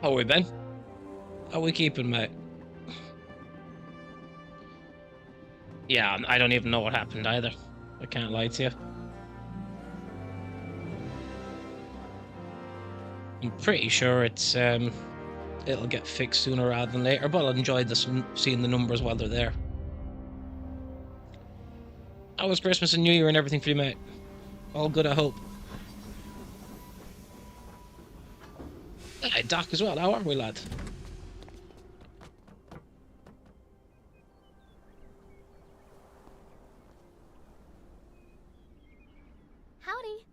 How we been? How we keeping, mate? Yeah, I don't even know what happened either. I can't lie to you. I'm pretty sure it'll get fixed sooner rather than later, but I'll enjoy seeing the numbers while they're there. How was Christmas and New Year and everything for you, mate? All good, I hope. Hey, Doc as well. How are we, lad? Howdy.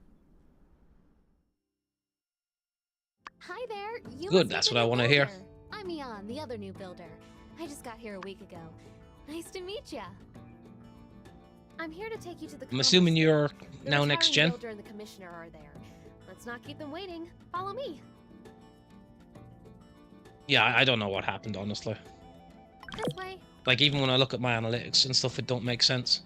Hi there. You Good, must that's be what the I new want to hear. builder. I'm Ian, the other new builder. I just got here a week ago. Nice to meet ya. I'm here to take you to the. I'm assuming you're now next gen. The builder and the commissioner are there. Let's not keep them waiting. Follow me. Yeah, I don't know what happened, honestly. This way. Like, even when I look at my analytics and stuff, it don't make sense.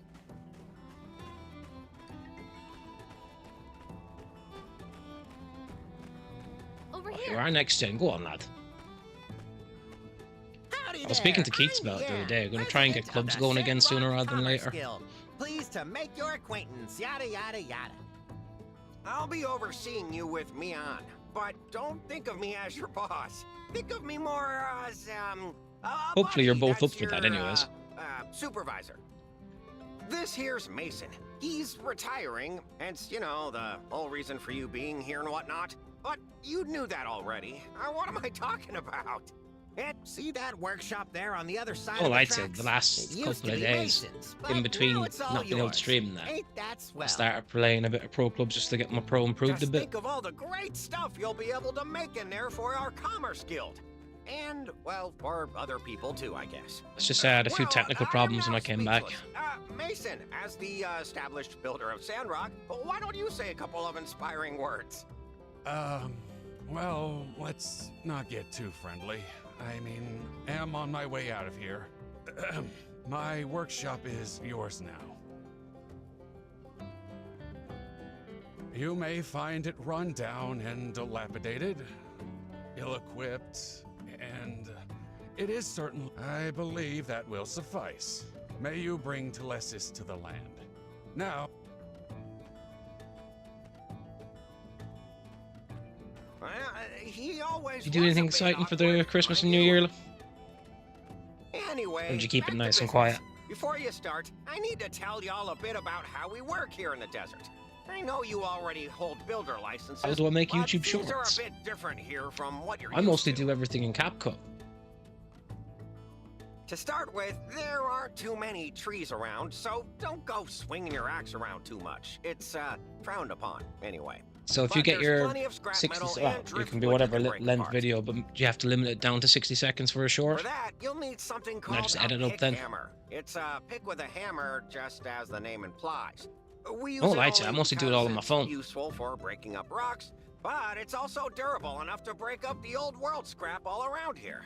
Over Oh, here. you're our next gen. Go on, lad. Howdy I was there. speaking to Keats I'm about it the other Jan, day. I'm going to try and get president clubs of the going again Sandrock sooner rather than Commerce later. Guild. Pleased to make your acquaintance, yada yada yada. I'll be overseeing you with me on, but don't think of me as your boss. Think of me more as, a Hopefully you're buddy. both up That's for that your, anyways. Supervisor. This here's Mason. He's retiring, hence, you know, the whole reason for you being here and whatnot. But you knew that already. What am I talking about? And see that workshop there on the other side Oh, of the I'd say tracks? the last It used couple to of be days Mason's, in but between now it's all not being able to yours. stream that. Ain't that swell? I started playing a bit of Pro Clubs just to get my Pro improved Just a bit. think of all the great stuff you'll be able to make in there for our Commerce Guild. And, well, for other people too, I guess. It's just I had a few Well, technical I'm problems when now I came back. speechless. Mason, as the established builder of Sandrock, why don't you say a couple of inspiring words? Well, let's not get too friendly. I mean, am on my way out of here. My workshop is yours now. You may find it run down and dilapidated, ill-equipped, and it is certain. I believe that will suffice. May you bring Telesis to the land. Now, Well, he always Did you do was anything a bit exciting for the awkward, Christmas and mind New you. Year? Anyway, Or did you keep it back to nice and business. quiet? Before you start, I need to tell y'all a bit about how we work here in the desert. I know you already hold builder licenses. How do I make but YouTube things shorts? are a bit different here from what you're I used mostly to. do everything in CapCut. To start with, there aren't too many trees around, so don't go swinging your axe around too much. It's frowned upon, anyway. So if you But get there's your plenty of scrap 60, metal well, and it can be driftwood whatever you can break length apart. video, but you have to limit it down to 60 seconds for a short. For that, you'll need something I called just a edit up pick then? hammer. It's a pick with a hammer, just as the name implies. We use Oh, it lights, I only mostly do it all on my because phone. it's useful for breaking up rocks, but it's also durable enough to break up the old world scrap all around here.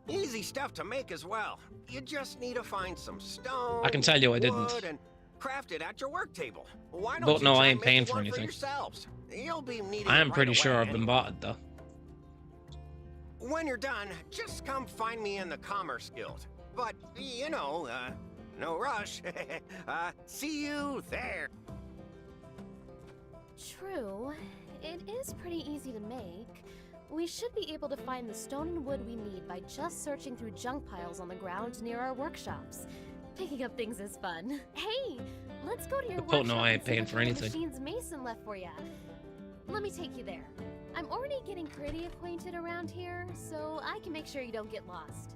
Easy stuff to make as well. You just need to find some stone. I can tell you I didn't. wood, and craft it at your work table. Why don't But you no, try I and ain't make paying it for one anything. yourselves? You'll be needing I it am right pretty sure away I've been anyway. bought it, though. When you're done, just come find me in the Commerce Guild. But, you know, no rush. See you there. True. It is pretty easy to make. We should be able to find the stone and wood we need by just searching through junk piles on the ground near our workshops. Picking up things is fun. Hey, let's go to your But no, workshop I and ain't see paying what for kind of anything. machines Mason left for ya. Let me take you there. I'm already getting pretty acquainted around here, so I can make sure you don't get lost.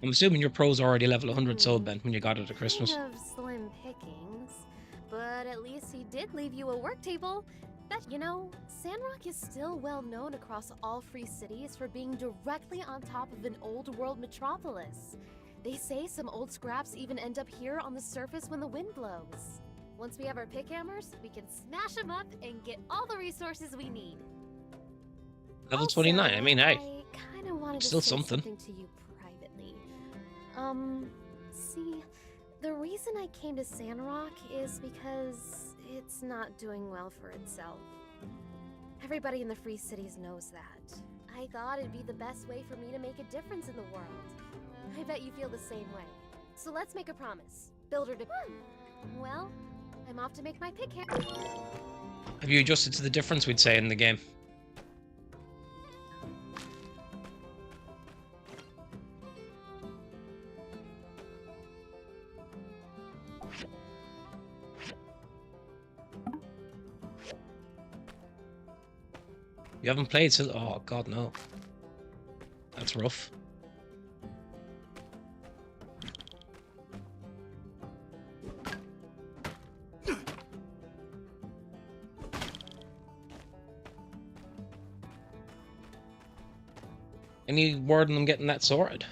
I'm assuming your Pro's already level 100 sold, Ben, when you got it at Christmas. Kind of slim pickings, but at least he did leave you a work table. That, you know, Sandrock is still well known across all free cities for being directly on top of an old world metropolis. They say some old scraps even end up here on the surface when the wind blows. Once we have our pick hammers, we can smash them up and get all the resources we need. Level 29. I mean, hey, I kind of wanted to still say something. to you privately. See, the reason I came to Sandrock is because it's not doing well for itself. Everybody in the Free Cities knows that. I thought it'd be the best way for me to make a difference in the world. I bet you feel the same way. So let's make a promise. Builder to... Well, I'm off to make my pick here. Have you adjusted to the difference we'd say in the game? You haven't played since... Oh, God, no. That's rough. Any word on them getting that sorted?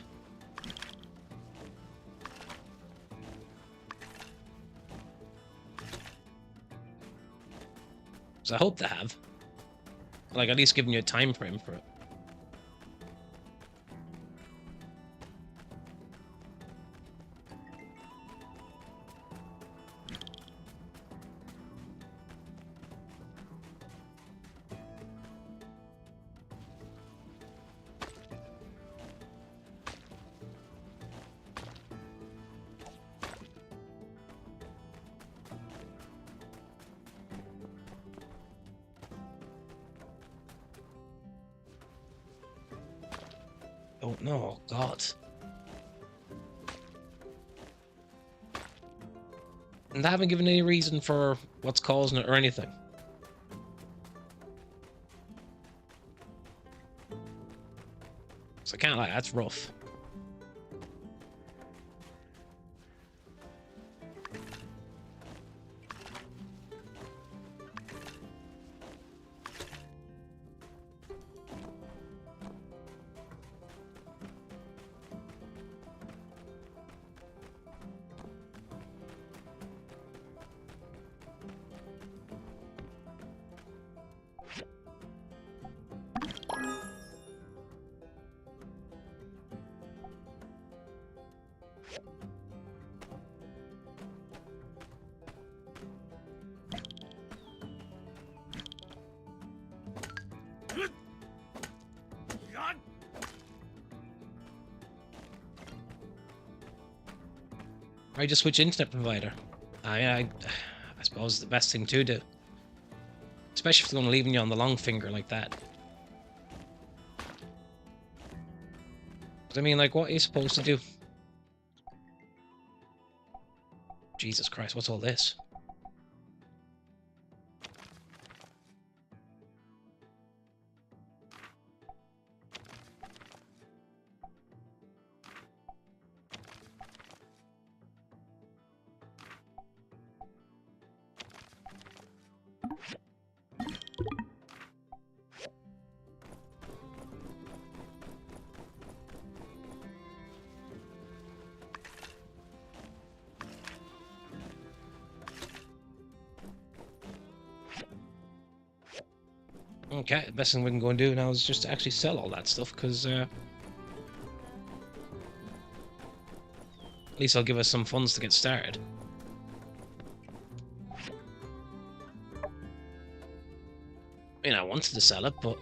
So I hope they have. Like, at least giving you a time frame for it. Oh no, God. And they haven't given any reason for what's causing it or anything. So I can't lie, that's rough. Or just switch internet provider. I suppose the best thing to do. Especially if they're going to leaving you on the long finger like that. I mean, like, what are you supposed to do? Jesus Christ, what's all this? Okay, the best thing we can go and do now is just to actually sell all that stuff, because at least I'll give us some funds to get started. I mean, I wanted to sell it, but...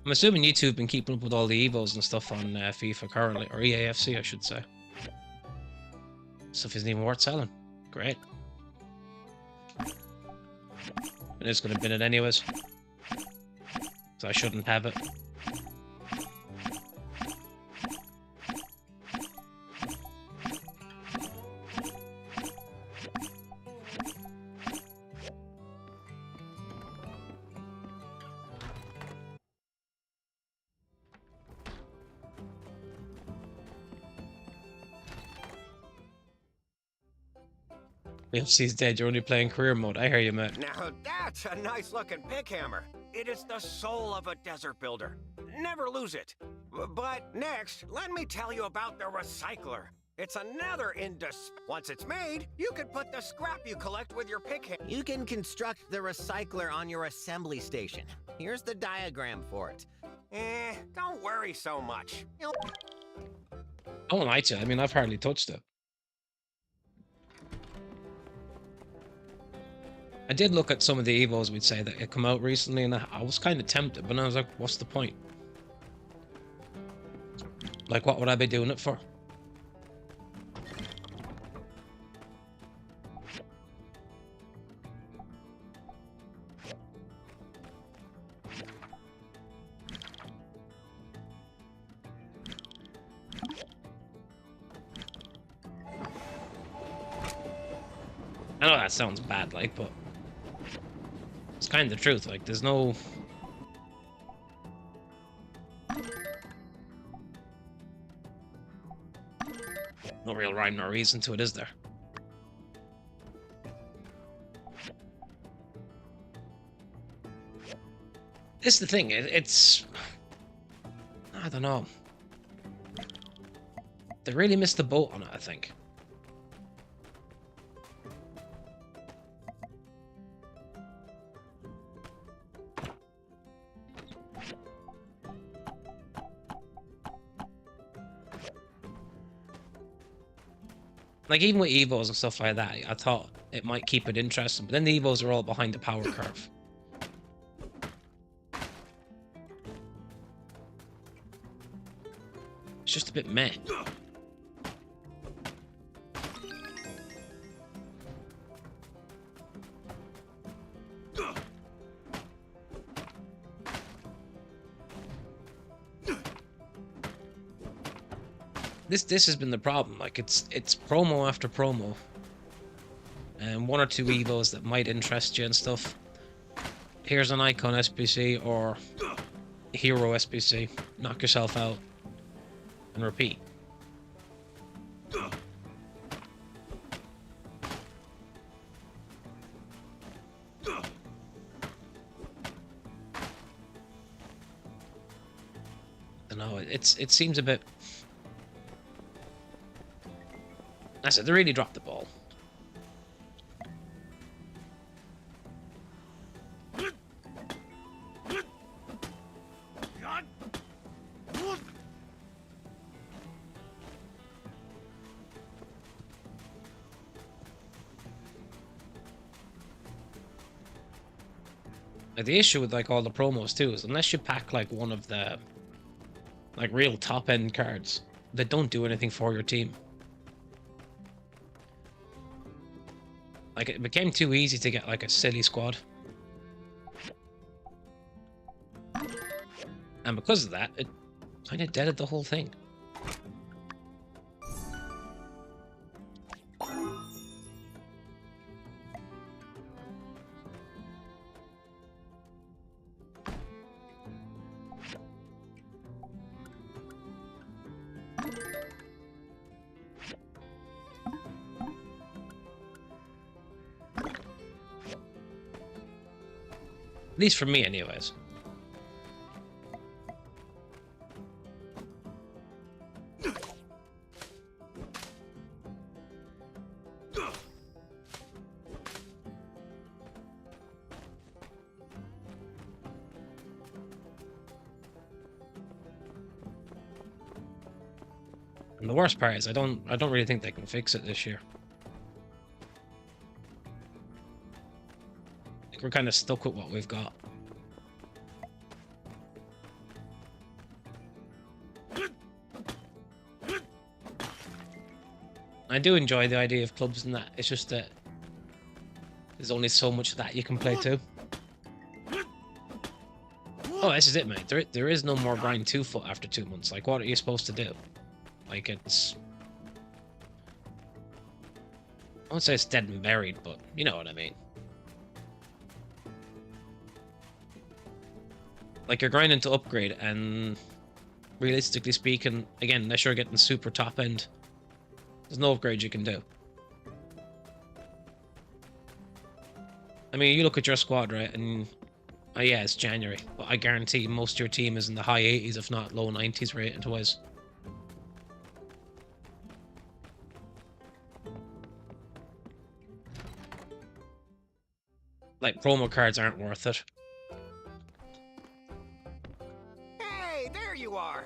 I'm assuming you two have been keeping up with all the Evos and stuff on FIFA currently, or EAFC I should say. Stuff isn't even worth selling. Great. I'm just going to bin it anyways. So I shouldn't have it. AFC's dead, you're only playing career mode. I hear you, mate. Now that's a nice looking pick hammer. It is the soul of a desert builder. Never lose it. But next, let me tell you about the recycler. It's another Once it's made, you can put the scrap you collect with your pick hand. You can construct the recycler on your assembly station. Here's the diagram for it. Don't worry so much. I won't lie to you. I mean, I've hardly touched it. I did look at some of the Evos, we'd say, that had come out recently, and I was kind of tempted, but I was like, what's the point? Like, what would I be doing it for? I know that sounds bad, like, but it's kind of the truth. Like, there's no real rhyme nor reason to it, is there? This is the thing. It's I don't know. They really missed the boat on it, I think. Like, even with Evos and stuff like that, I thought it might keep it interesting, but then the Evos are all behind the power curve. It's just a bit meh. This has been the problem. Like, it's promo after promo, and one or two Evos that might interest you and stuff. Here's an icon SBC or hero SBC. Knock yourself out and repeat. I know it seems a bit. I said, they really dropped the ball. Like, the issue with like all the promos too is unless you pack like one of the like real top end cards, they don't do anything for your team. Like, it became too easy to get like a silly squad. And because of that, it kind of deaded the whole thing. At least for me, anyways. And the worst part is I don't really think they can fix it this year. We're kind of stuck with what we've got. I do enjoy the idea of clubs and that. It's just that there's only so much of that you can play too. Oh, this is it, mate. There is no more grind 2 foot after 2 months. Like, what are you supposed to do? Like, it's... I won't say it's dead and buried, but you know what I mean. Like, you're grinding to upgrade, and realistically speaking, again, unless you're getting super top end, there's no upgrade you can do. I mean, you look at your squad, right, and Oh yeah, it's January, but I guarantee most of your team is in the high 80s, if not low 90s rating-wise. Like, promo cards aren't worth it. Hey, there you are.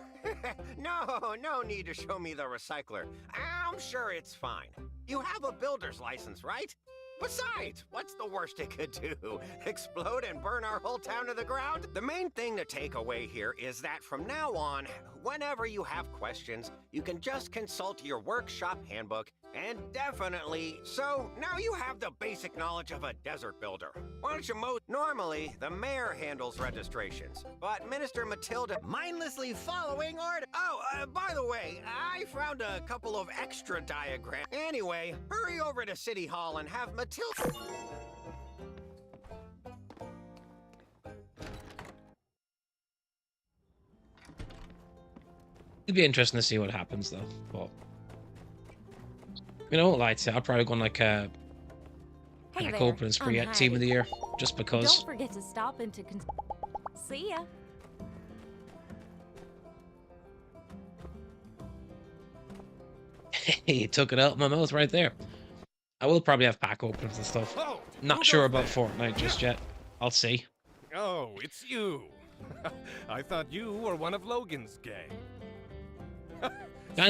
No need to show me the recycler. I'm sure it's fine. You have a builder's license, right? Besides, what's the worst it could do? Explode and burn our whole town to the ground? The main thing to take away here is that from now on, whenever you have questions, you can just consult your workshop handbook, and definitely, so now you have the basic knowledge of a desert builder. Why don't you Normally, the mayor handles registrations, but Minister Matilda mindlessly following order. Oh, by the way, I found a couple of extra diagrams. Anyway, hurry over to City Hall and have Matilda. It'd be interesting to see what happens, though. But you know, like, I'll probably go on like a Hey pack there, opening spree I'm at Team of the Heidi. Year, just because. Don't forget to stop into see ya. He took it out of my mouth right there. I will probably have pack openings and stuff. Oh, Not who sure goes about there? Fortnite just yet. I'll see. Oh, it's you. I thought you were one of Logan's gang. Kind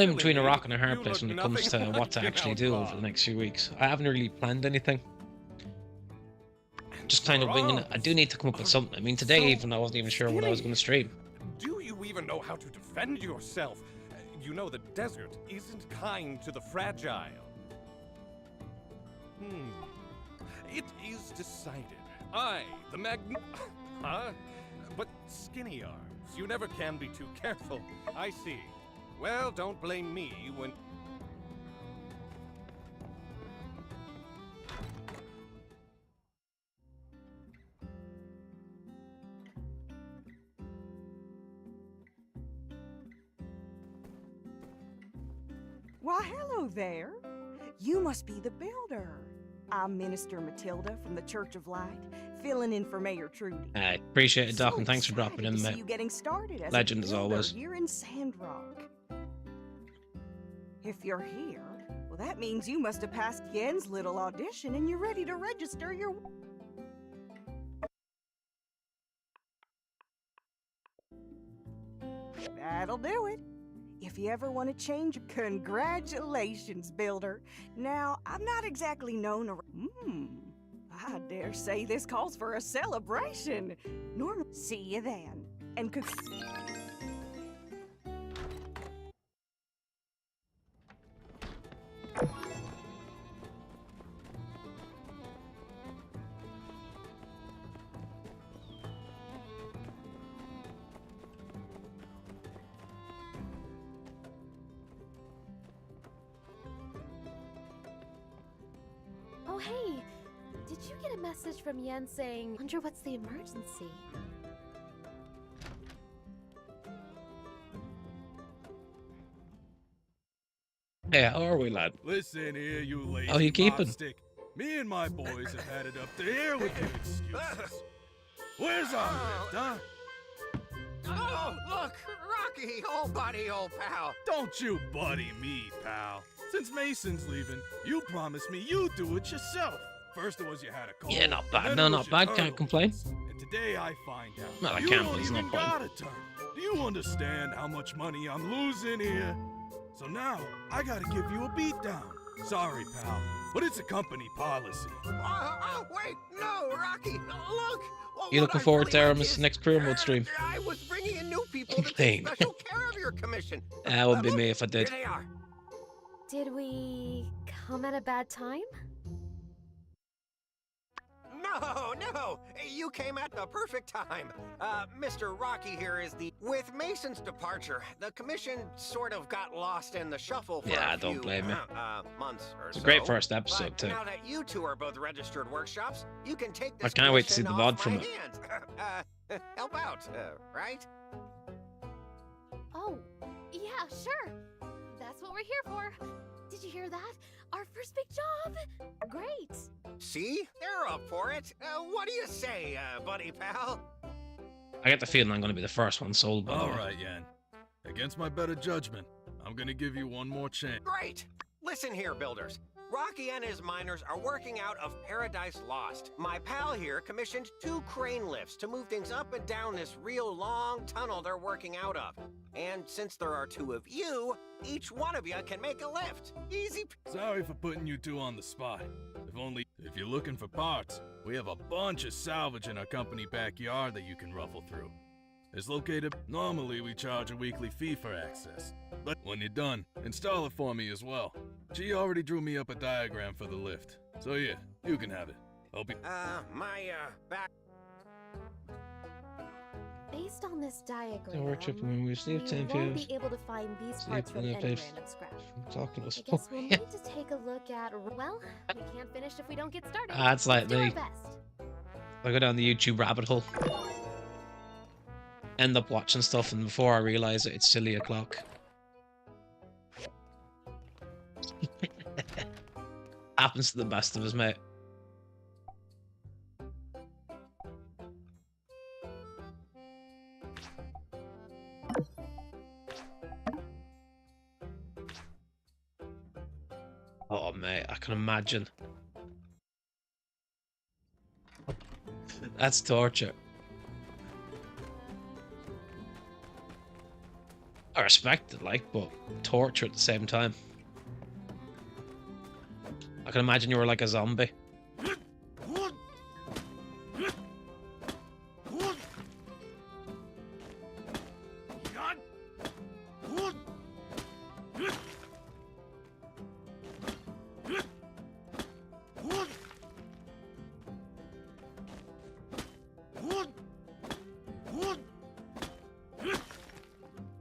of Silly between a me. rock and a hard You place look when it comes to nothing what to like an actually do over outlaw. the next few weeks. I haven't really planned anything. Just kind of winging it. I do need to come up with something. I mean, today So even I wasn't even sure what I was going to stream. Do you even know how to defend yourself? You know the desert isn't kind to the fragile. It is decided. I, the Huh? But skinny arms. You never can be too careful. I see. Well, don't blame me when... Why, hello there. You must be the builder. I'm Minister Matilda from the Church of Light, filling in for Mayor Trudy. I appreciate it, Doc, So and thanks for dropping excited in, to see mate. you getting started as Legend a as builder always. here in Sandrock. If you're here, well, that means you must have passed Yen's little audition and you're ready to register your... That'll do it. If you ever want to change, congratulations, builder. Now, I'm not exactly known I dare say this calls for a celebration. See you then. And Oh, hey, did you get a message from Yen saying, wonder what's the emergency? Hey, how are we, lad? Listen here, you lazy How you keeping? mobstick. Me and my boys have had it up to here with your excuses. Where's our lift, huh? Oh, look, Rocky, old buddy, old pal. Don't you buddy me, pal. Since Mason's leaving, you promised me you'd do it yourself. First it was you had a cold. Yeah, not bad. then No, it not was your bad. Can't turtles. complain. And today I find out Well, I you can't, don't but it's even not fun. got a turn. Do you understand how much money I'm losing here? So now I gotta give you a beatdown. Sorry, pal, but it's a company policy. Wait, no, Rocky, look. You looking forward to Aramis' next career mode stream? I was bringing in new people to Complain. take special care of your commission. That wouldn't be Look, me if I did. Here they are. Did we come at a bad time? No, you came at the perfect time. Mr. Rocky here is the... With Mason's departure, the commission sort of got lost in the shuffle for Yeah, a don't few, blame you. months or It's so. a great first episode, But too. now that you two are both registered workshops, you can take I this can't wait to see commission the VOD off from my it. hands. Help out, right? Oh, yeah, sure. That's what we're here for. Did did you hear that? Our first big job! Great! See? They're up for it. What do you say, buddy pal? I get the feeling I'm going to be the first one sold, by the All way. right, Yan. Against my better judgment, I'm gonna give you one more chance. Great! Listen here, builders. Rocky and his miners are working out of Paradise Lost. My pal here commissioned 2 crane lifts to move things up and down this real long tunnel they're working out of. And since there are 2 of you, each one of you can make a lift. Easy. Sorry for putting you two on the spot. If you're looking for parts, we have a bunch of salvage in our company backyard that you can ruffle through. It's located. Normally, we charge a weekly fee for access. But when you're done, install it for me as well. She already drew me up a diagram for the lift. So yeah, you can have it. Hope you... back... Based on this diagram, workshop when we sleep you 10 won't p.m. be able to find these Sleep parts from in a any bed. random scrap. Talking to us. I guess we'll need to take a look at... Well, we can't finish if we don't get started. It's like Let's do our me. best. I go down the YouTube rabbit hole. End up watching stuff, and before I realise it, it's silly o'clock. Happens to the best of us, mate. Oh, mate, I can imagine. That's torture. I respect it, like, but torture at the same time. I can imagine you were like a zombie.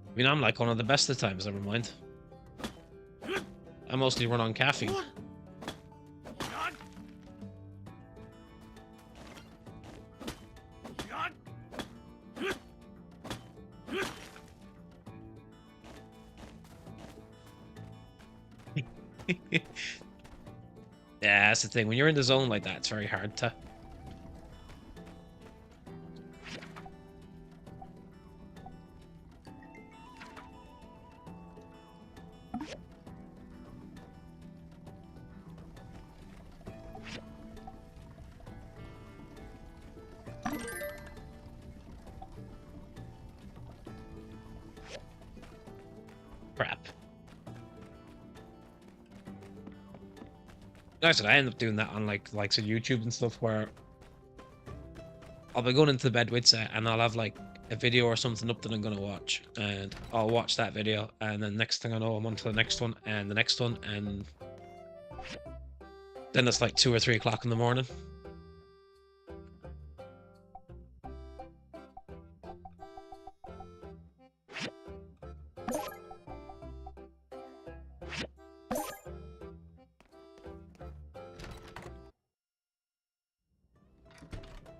I mean, I'm like one of the best of times, never mind. I mostly run on caffeine. Yeah, that's the thing. When you're in the zone like that, it's very hard to... Crap. Like I said, I end up doing that on like likes of YouTube and stuff, where I'll be going into the bed with it and I'll have like a video or something up that I'm gonna watch, and I'll watch that video, and then next thing I know, I'm on to the next one and the next one, and then it's like 2 or 3 o'clock in the morning.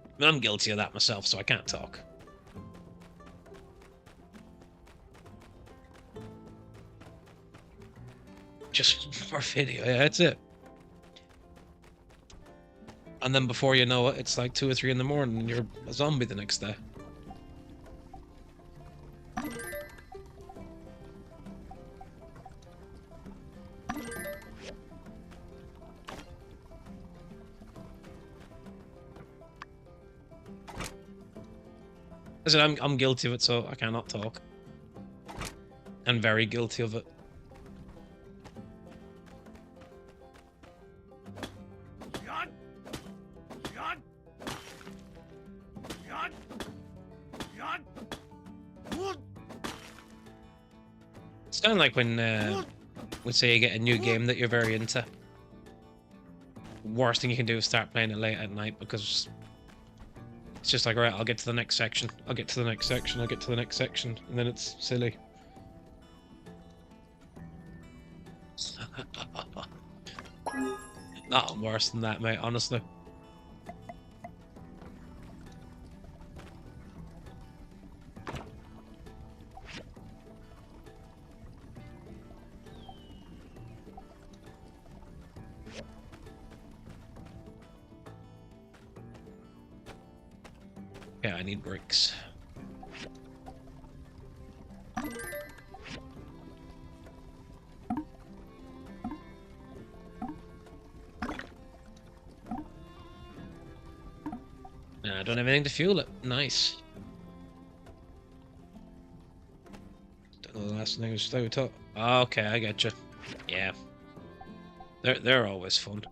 I mean, I'm guilty of that myself, so I can't talk. Just more video, yeah, that's it. And then before you know it, it's like 2 or 3 in the morning and you're a zombie the next day. I said, I'm guilty of it, so I cannot talk. And very guilty of it. It's kind of like when we say you get a new game that you're very into. Worst thing you can do is start playing it late at night, because it's just like, right, I'll get to the next section, I'll get to the next section, I'll get to the next section, and then it's silly. Not worse than that, mate, honestly. Okay, I need bricks. I don't have anything to fuel it. Nice. Don't know the last thing was we talk. Okay, I get you. Yeah. They're always fun.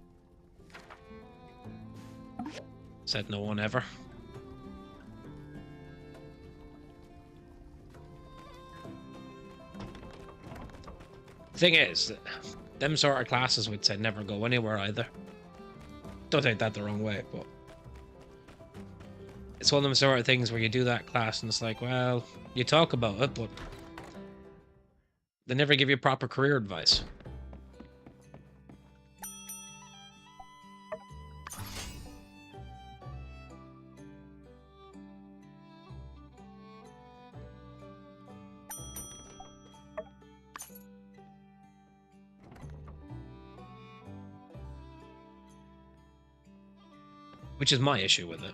Said no one ever. Thing is, them sort of classes would say never go anywhere either. Don't take that the wrong way, but it's one of them sort of things where you do that class and it's like, well, you talk about it, but they never give you proper career advice. Which is my issue with it.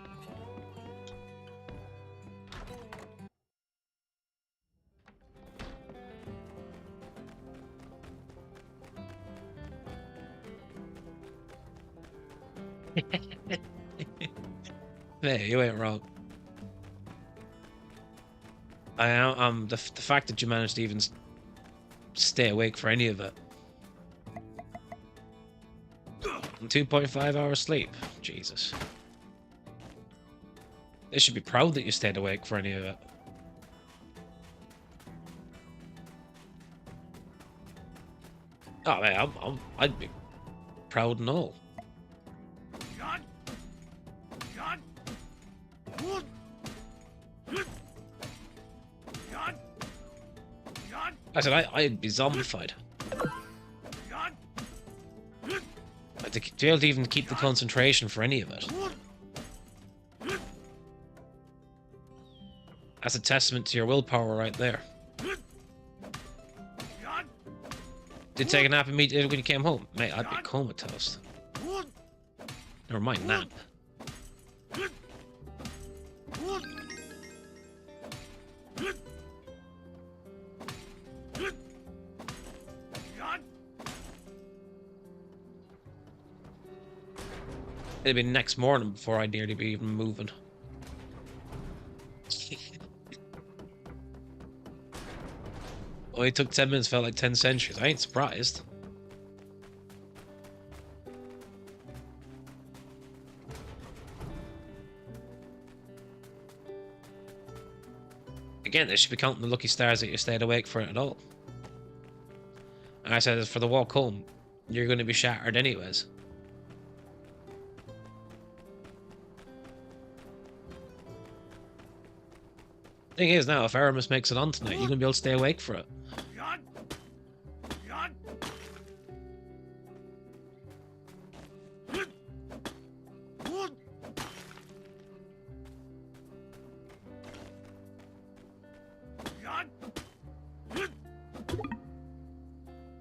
Hey, you ain't wrong. I am. The fact that you managed to even stay awake for any of it. 2.5 hours sleep. Jesus. They should be proud that you stayed awake for any of it. Oh man, I'd be proud and all. I said I'd be zombified. To be able to even keep the concentration for any of it. That's a testament to your willpower right there. Did take a nap immediately when you came home? Mate, I'd be comatose. Never mind nap. It'd be next morning before I'd nearly be even moving. Oh, it took 10 minutes, felt like 10 centuries. I ain't surprised. Again, they should be counting the lucky stars that you stayed awake for it at all. And I said, as for the walk home, you're going to be shattered anyways. Thing is now, if Aramis makes it on tonight, you're gonna be able to stay awake for it.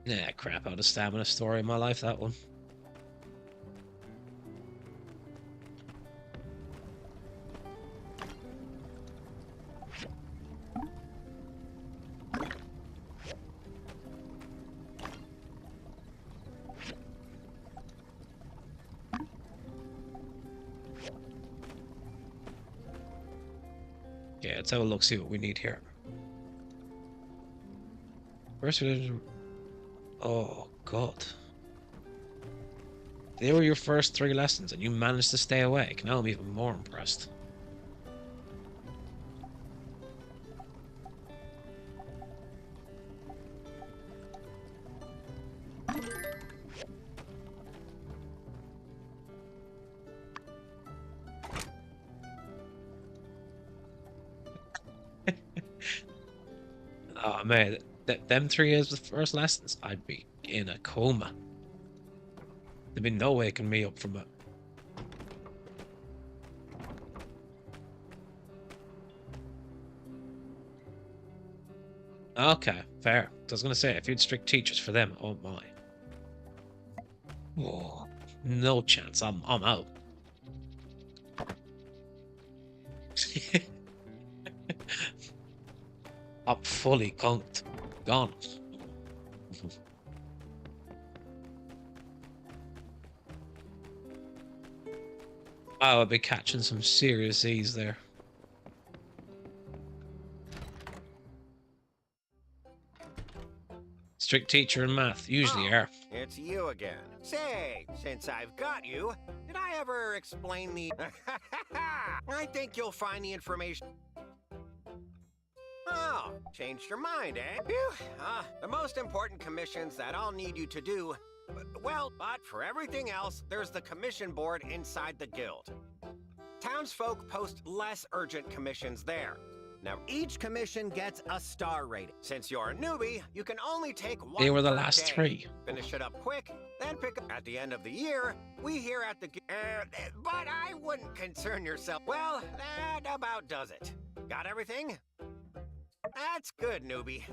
Nah, crap out of stamina story in my life, that one. Yeah, let's have a look, see what we need here. First religion. Oh, God. They were your first 3 lessons and you managed to stay awake. Now I'm even more impressed. Oh man, them 3 years with first lessons, I'd be in a coma. There'd be no waking me up from it. Okay, fair. I was gonna say, if you'd strict teachers for them, oh my. Oh, no chance. I'm out. Up fully conked. Gone. Oh, I'll be catching some serious E's there. Strict teacher in math, usually Oh, are. it's you again. Say, since I've got you, did I ever explain the... I think you'll find the information... Oh, changed your mind, eh? Phew. The most important commissions that I'll need you to do... Well, but for everything else, there's the commission board inside the guild. Townsfolk post less urgent commissions there. Now, each commission gets a star rating. Since you're a newbie, you can only take one They were the per last day. 3. Finish it up quick, then pick up at the end of the year. We here at the but I wouldn't concern yourself. Well, that about does it. Got everything? That's good, newbie.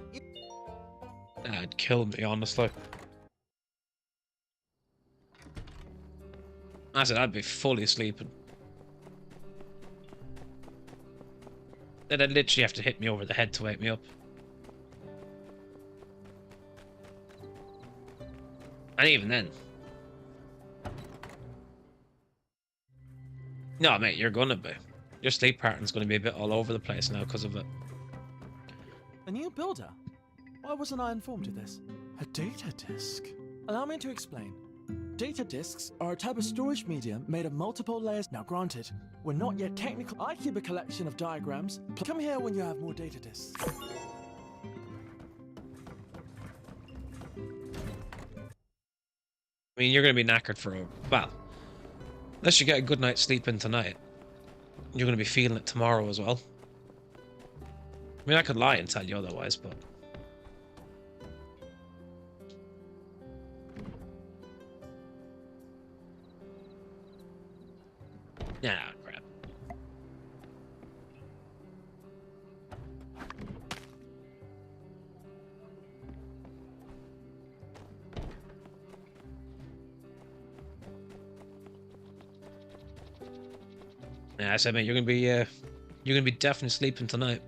That'd kill me, honestly. I said I'd be fully sleeping. Then I'd literally have to hit me over the head to wake me up. And even then. No, mate, you're gonna be. Your sleep pattern's gonna be a bit all over the place now because of it. A new builder? Why wasn't I informed of this? A data disk? Allow me to explain. Data disks are a type of storage medium made of multiple layers. Now granted, we're not yet technical. I keep a collection of diagrams. Come here when you have more data disks. I mean, you're gonna be knackered for a... Well, unless you get a good night's sleep in tonight, you're gonna be feeling it tomorrow as well. I mean, I could lie and tell you otherwise, but... Yeah, crap. Yeah, I said, mate, you're gonna be definitely sleeping tonight.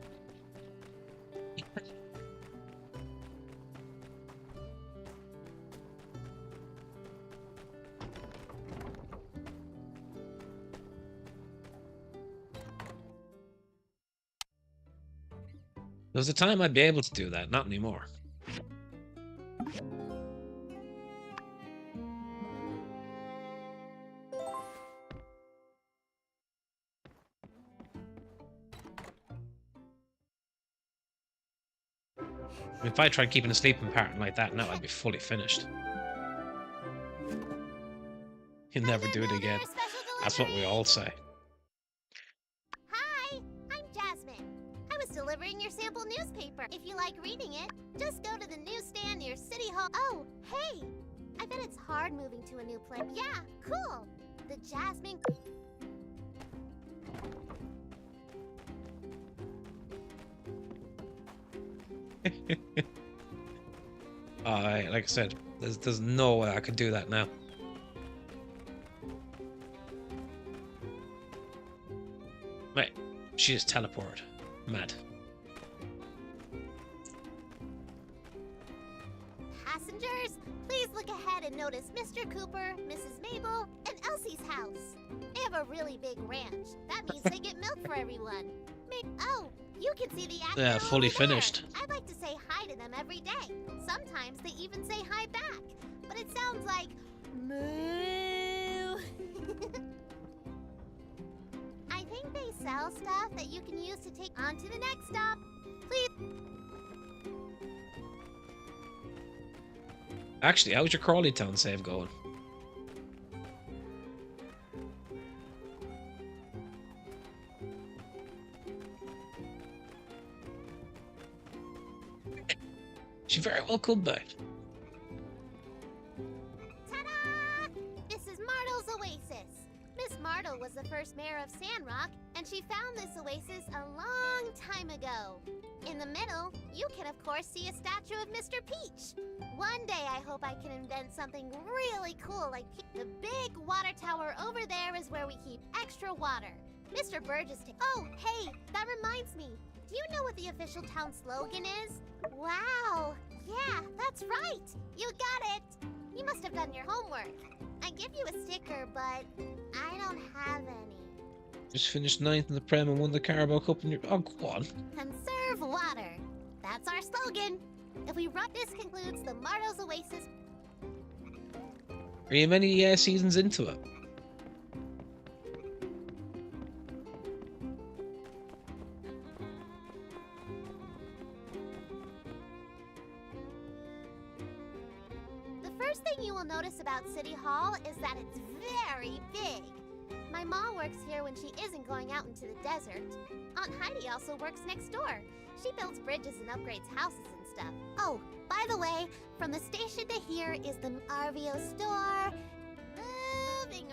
There was a time I'd be able to do that, not anymore. If I tried keeping a sleeping pattern like that now, I'd be fully finished. You'll never do it again. That's what we all say. Hi, I'm Jasmine. I was delivering your sample newspaper. If you like reading it, just go to the newsstand near City Hall. Oh, hey! I bet it's hard moving to a new place. Yeah, cool! The Jasmine... Like I said, there's no way I could do that now. Wait, she just teleported. Mad. Passengers, please look ahead and notice Mr. Cooper, Mrs. Mabel, and Elsie's house. They have a really big ranch. That means they get milk for everyone. Oh, you can see the actor Yeah, fully over there. finished. I'd like to say hi to them every day. Sometimes they even say hi back. But it sounds like moo. I think they sell stuff that you can use to take on to the next stop. Please. Actually, how's your Crawley Town save going? She very well could be. Ta-da! This is Martle's Oasis. Miss Martle was the first mayor of Sandrock, and she found this oasis a long time ago. In the middle, you can of course see a statue of Mr. Peach. One day I hope I can invent something really cool like the big water tower over there is where we keep extra water. Mr. Burgess. Oh, hey, that reminds me. Do you know what the official town slogan is? Wow. Yeah, that's right. You got it. You must have done your homework. I give you a sticker, but I don't have any. Just finished 9th in the Prem and won the Carabao Cup in your... Oh, go on. Conserve water. That's our slogan. If we run, this concludes the Mardo's Oasis. Are you many seasons into it? The first thing you will notice about City Hall is that it's very big. My mom works here when she isn't going out into the desert. Aunt Heidi also works next door. She builds bridges and upgrades houses and stuff. Oh, by the way, from the station to here is the RVO store. Moving.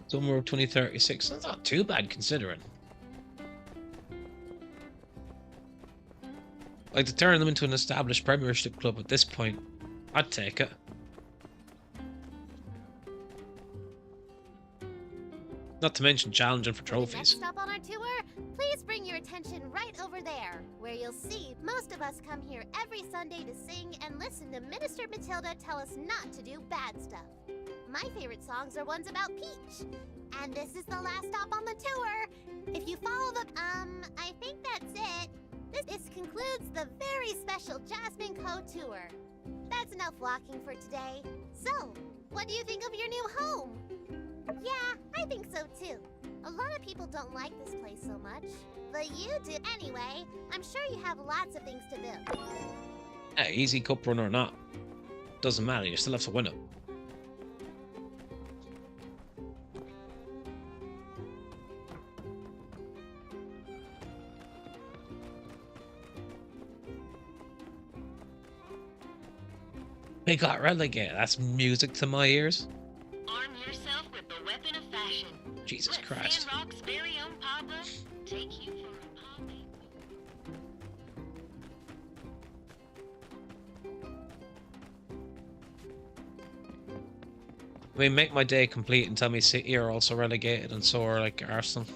Summer of 2036. That's not too bad considering. Like, to turn them into an established Premiership club at this point, I'd take it. Not to mention challenging for trophies. Next stop on our tour, please bring your attention right over there, where you'll see most of us come here every Sunday to sing and listen to Minister Matilda tell us not to do bad stuff. My favorite songs are ones about Peach. And this is the last stop on the tour. If you follow the... I think that's it. This concludes the very special Jasmine Co. tour. That's enough walking for today. So, what do you think of your new home? Yeah, I think so too. A lot of people don't like this place so much, but you do. Anyway, I'm sure you have lots of things to build. Hey, easy cup run or not, doesn't matter, you still have to win it. They got relegated. That's music to my ears. Arm yourself with the weapon of fashion. Jesus Let Christ. Sandrock's very own Pablo take you for a party. I mean, make my day complete and tell me City are also relegated and so are, like, Arsenal.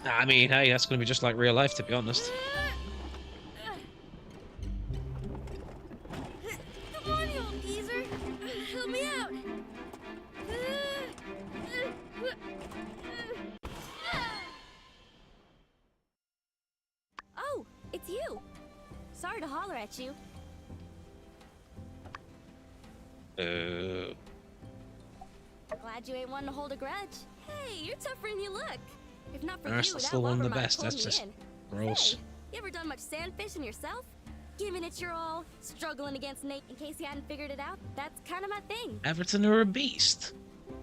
I mean, hey, that's going to be just like real life, to be honest. Come on, you old geezer. Help me out. Oh, it's you. Sorry to holler at you. Glad you ain't one to hold a grudge. Hey, you're tougher than you look. If not for Arsenal's you, still that one of the lumber might best. pull That's me just in. gross. Hey, you ever done much sand fishing yourself? Giving it your all, struggling against Nate in case you hadn't figured it out? That's kind of my thing. Everton are a beast. I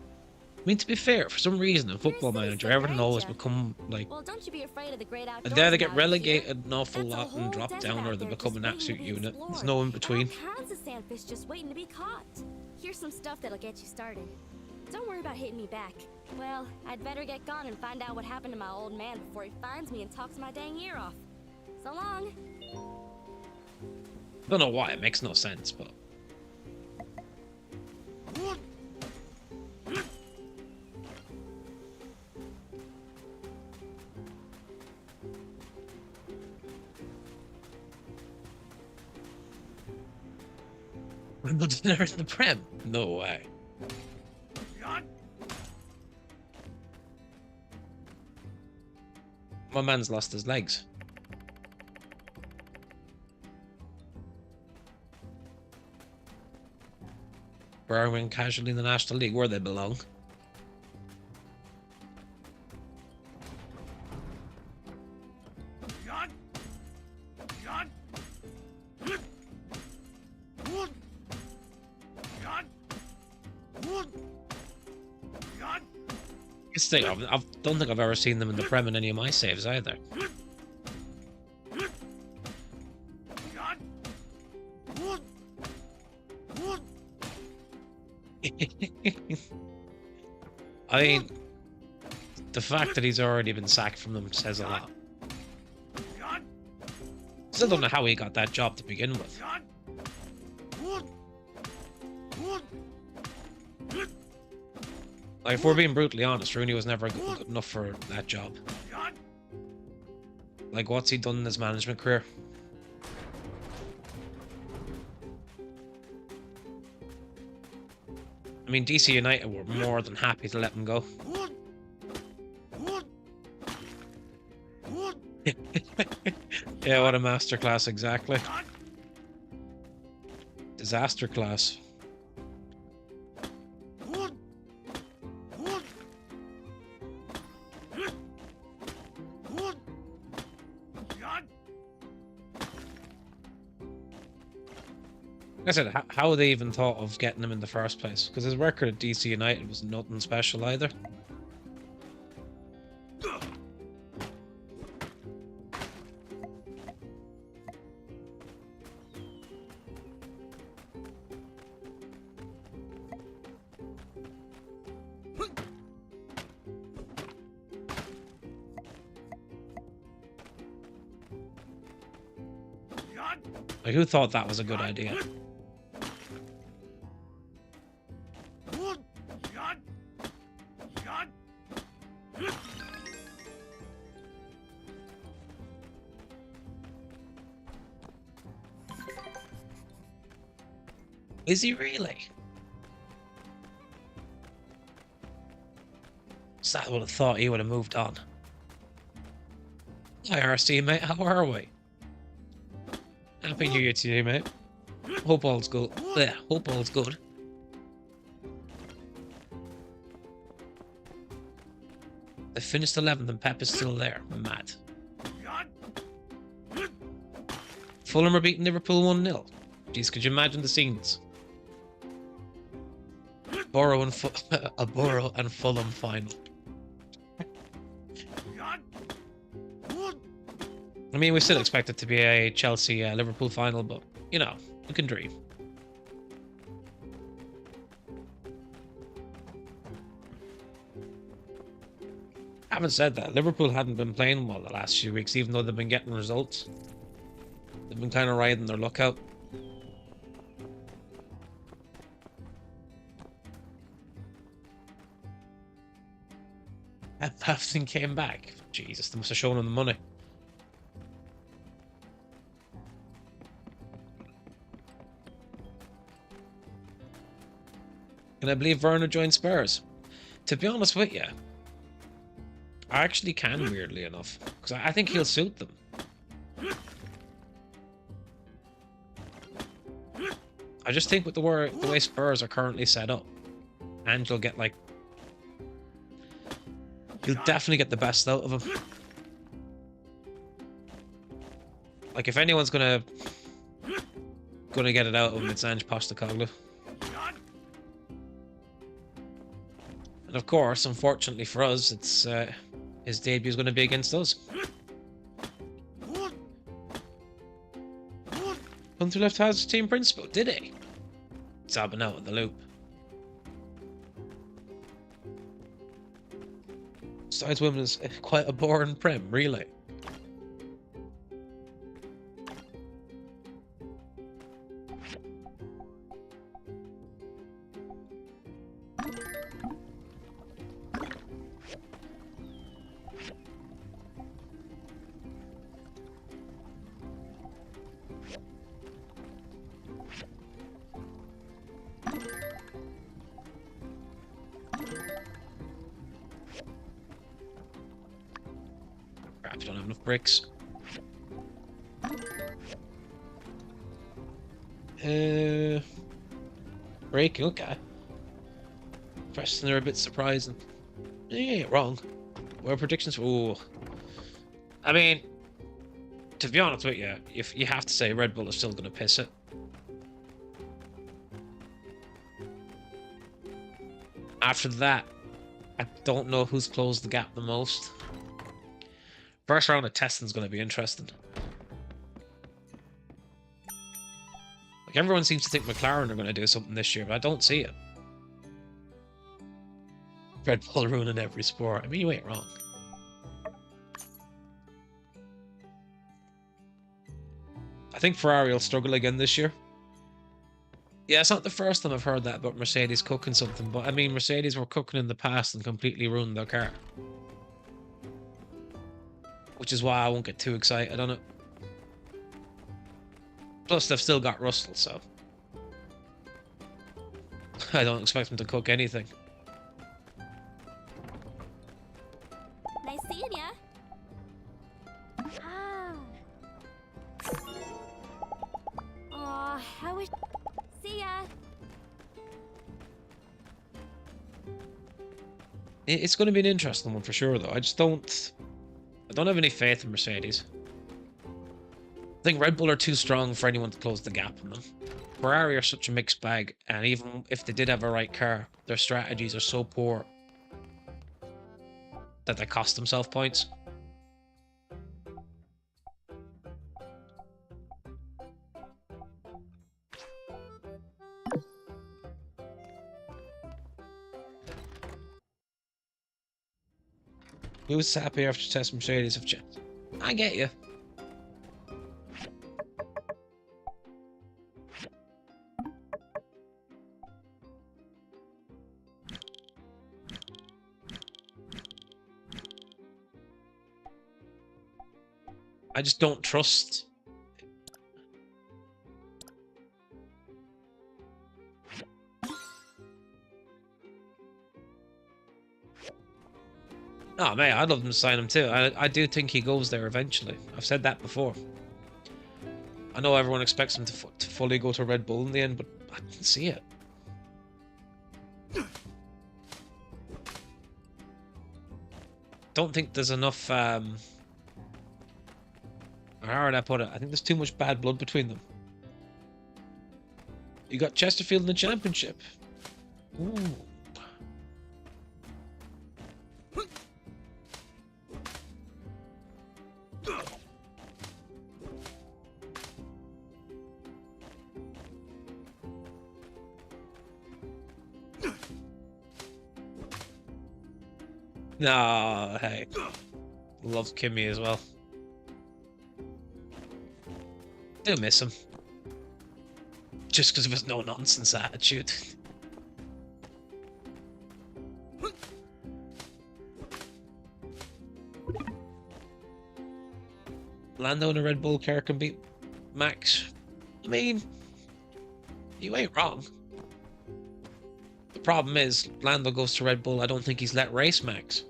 mean, to be fair, for some reason in Football You're a Manager, citizen, Everton aren't always ya? become, like, Well, don't you be afraid of the great outdoors. they either get now this year. relegated an awful That's a lot and whole drop desert down, out or they there become just an waiting to absolute be unit. explored. There's no in between. All kinds of sandfish just waiting to be caught. Here's some stuff that'll get you started. Don't worry about hitting me back. Well, I'd better get gone and find out what happened to my old man before he finds me and talks my dang ear off. So long. Don't know why, it makes no sense, but... Wimbledon are in the Prem? No way. My man's lost his legs. Birmingham casually in the National League, where they belong. It's the thing, I don't think I've ever seen them in the Prem in any of my saves either. I mean, the fact that he's already been sacked from them says a lot. Still don't know how he got that job to begin with. Like, if we're being brutally honest, Rooney was never good enough for that job. Like, what's he done in his management career? I mean, DC United were more than happy to let him go. Yeah, what a masterclass, exactly. Disaster class. Like I said, how they even thought of getting him in the first place? Because his record at DC United was nothing special either. Like, who thought that was a good idea? Is he really? So I would have thought he would have moved on. Hi, RC, mate. How are we? Happy New Year to you, mate. Hope all's good. Yeah, hope all's good. They finished 11th and Pep is still there. Mad. Fulham are beating Liverpool 1-0. Jeez, could you imagine the scenes? Borough and a Borough and Fulham final. I mean, we still expect it to be a Chelsea-Liverpool final, but, you know, you can dream. Having said that, Liverpool hadn't been playing well the last few weeks, even though they've been getting results. They've been kind of riding their luck out. And Pafton came back. Jesus, they must have shown him the money. Can I believe Werner joined Spurs? To be honest with you, I actually can, weirdly enough, because I think he'll suit them. I just think with the way Spurs are currently set up, and you'll get, like, you'll definitely get the best out of him. Like, if anyone's gonna get it out of him, it's Ange Postecoglou. And of course, unfortunately for us, it's his debut is going to be against us. Hunter left has team principal, did he? Zabbing out of the loop. Besides women is quite a boring prem, really. Crap, don't have enough bricks. Breaking, okay. Preston are a bit surprising. Yeah, wrong. What are predictions? Ooh. I mean, to be honest with you, if you have to say Red Bull is still going to piss it. After that, I don't know who's closed the gap the most. First round of testing is going to be interesting. Like, everyone seems to think McLaren are going to do something this year, but I don't see it. Red Bull ruining every sport. I mean, you ain't wrong. I think Ferrari will struggle again this year. Yeah, it's not the first time I've heard that about Mercedes cooking something, but I mean, Mercedes were cooking in the past and completely ruined their car. Which is why I won't get too excited on it. Plus, they've still got Russell, so I don't expect them to cook anything. Nice seeing ya. Ah. Aw, I wish. See ya. It's going to be an interesting one for sure, though. I don't have any faith in Mercedes. I think Red Bull are too strong for anyone to close the gap on them. Ferrari are such a mixed bag, and even if they did have a right car, their strategies are so poor that they cost themselves points. Who's happy after test Mercedes have checked? I get you. I just don't trust. Oh man, I'd love them to sign him too. I do think he goes there eventually. I've said that before. I know everyone expects him to fully go to Red Bull in the end, but I didn't see it. Don't think there's enough. How would I put it? I think there's too much bad blood between them. You got Chesterfield in the championship. Ooh. No, hey. Love Kimmy as well. Do miss him. Just because of his no-nonsense attitude. Lando in a Red Bull car can beat Max. I mean, you ain't wrong. The problem is, Lando goes to Red Bull, I don't think he's let race Max.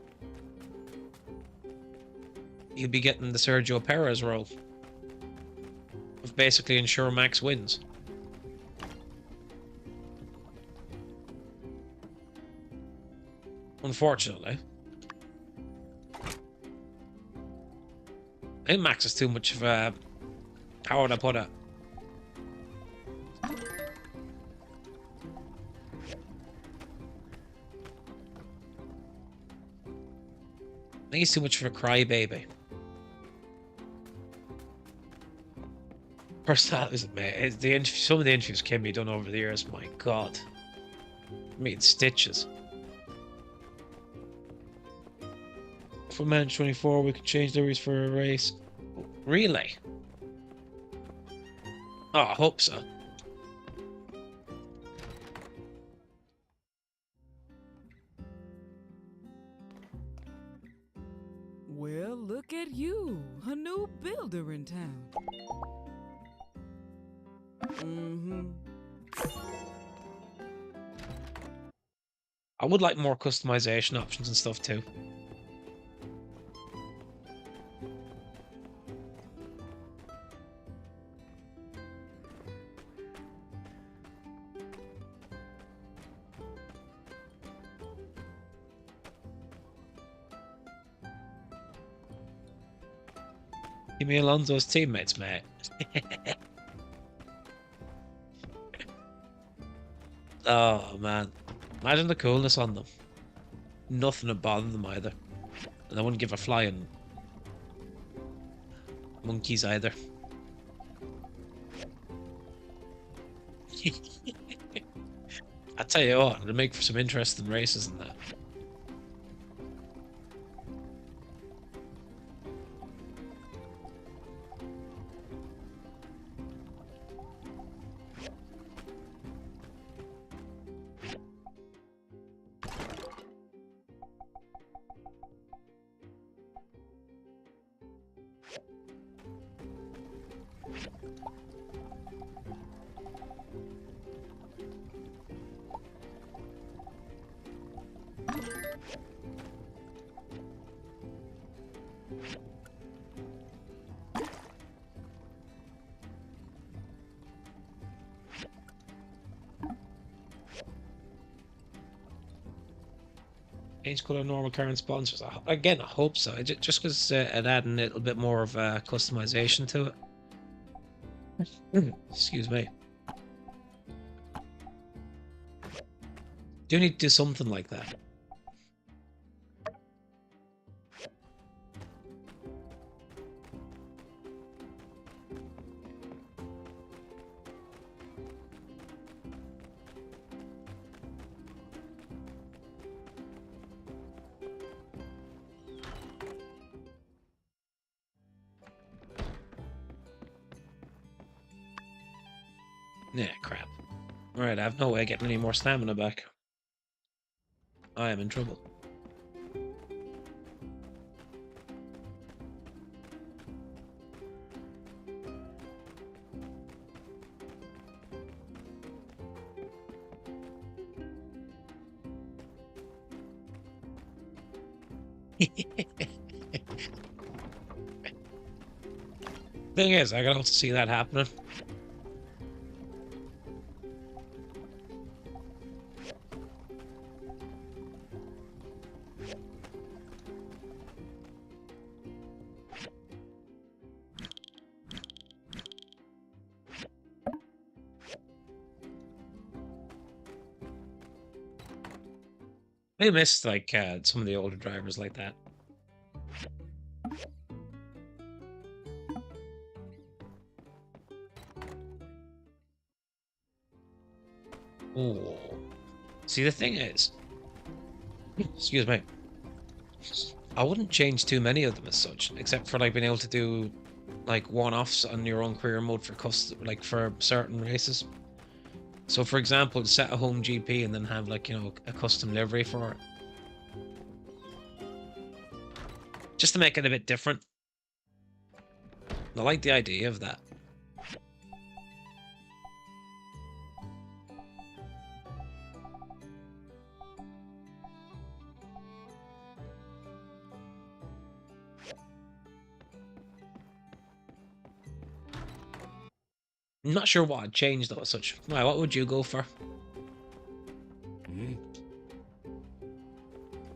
He'll be getting the Sergio Perez role of basically ensure Max wins. Unfortunately. I think Max is too much of a... How would I put it? I think he's too much of a crybaby. Personalities, mate. Some of the interviews Kimmy done over the years, my god. Made stitches. For Manage 24, we could change liveries for a race. Really? Oh, I hope so. Well, look at you, a new builder in town. I would like more customization options and stuff too. Give me Alonso's teammates, mate. Oh, man. Imagine the coolness on them. Nothing would bother them either. And they wouldn't give a flying monkeys either. I tell you what, it'll make for some interesting races in that. Change color normal current sponsors. Again, I hope so. Just because it add a little bit more of customization to it. Excuse me. Do need to do something like that. Yeah, crap. Alright, I have no way of getting any more stamina back. I am in trouble. Thing is, I can also see that happening. I miss like some of the older drivers like that. Oh, see, the thing is, excuse me, I wouldn't change too many of them as such, except for like being able to do like one-offs on your own career mode for like for certain races. So, for example, set a home GP and then have like, you know, a custom livery for it, just to make it a bit different. I like the idea of that. I'm not sure what I'd change though as such. Right, what would you go for?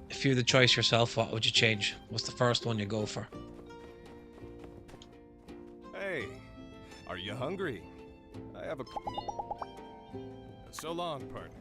If you had the choice yourself, what would you change? What's the first one you go for? Hey, are you hungry? I have a... So long, partner.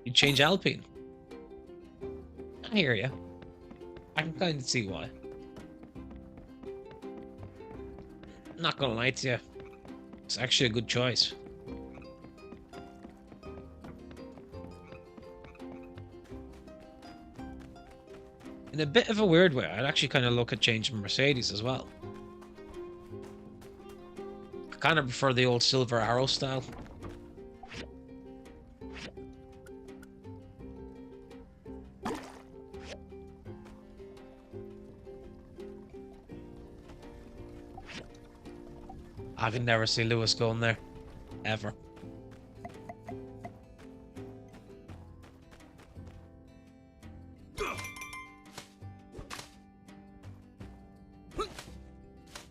You change Alpine. I hear you. I can kind of see why. Not gonna lie to you, it's actually a good choice. In a bit of a weird way, I'd actually kind of look at changing Mercedes as well. I kind of prefer the old Silver Arrow style. I could never see Lewis going there. Ever. I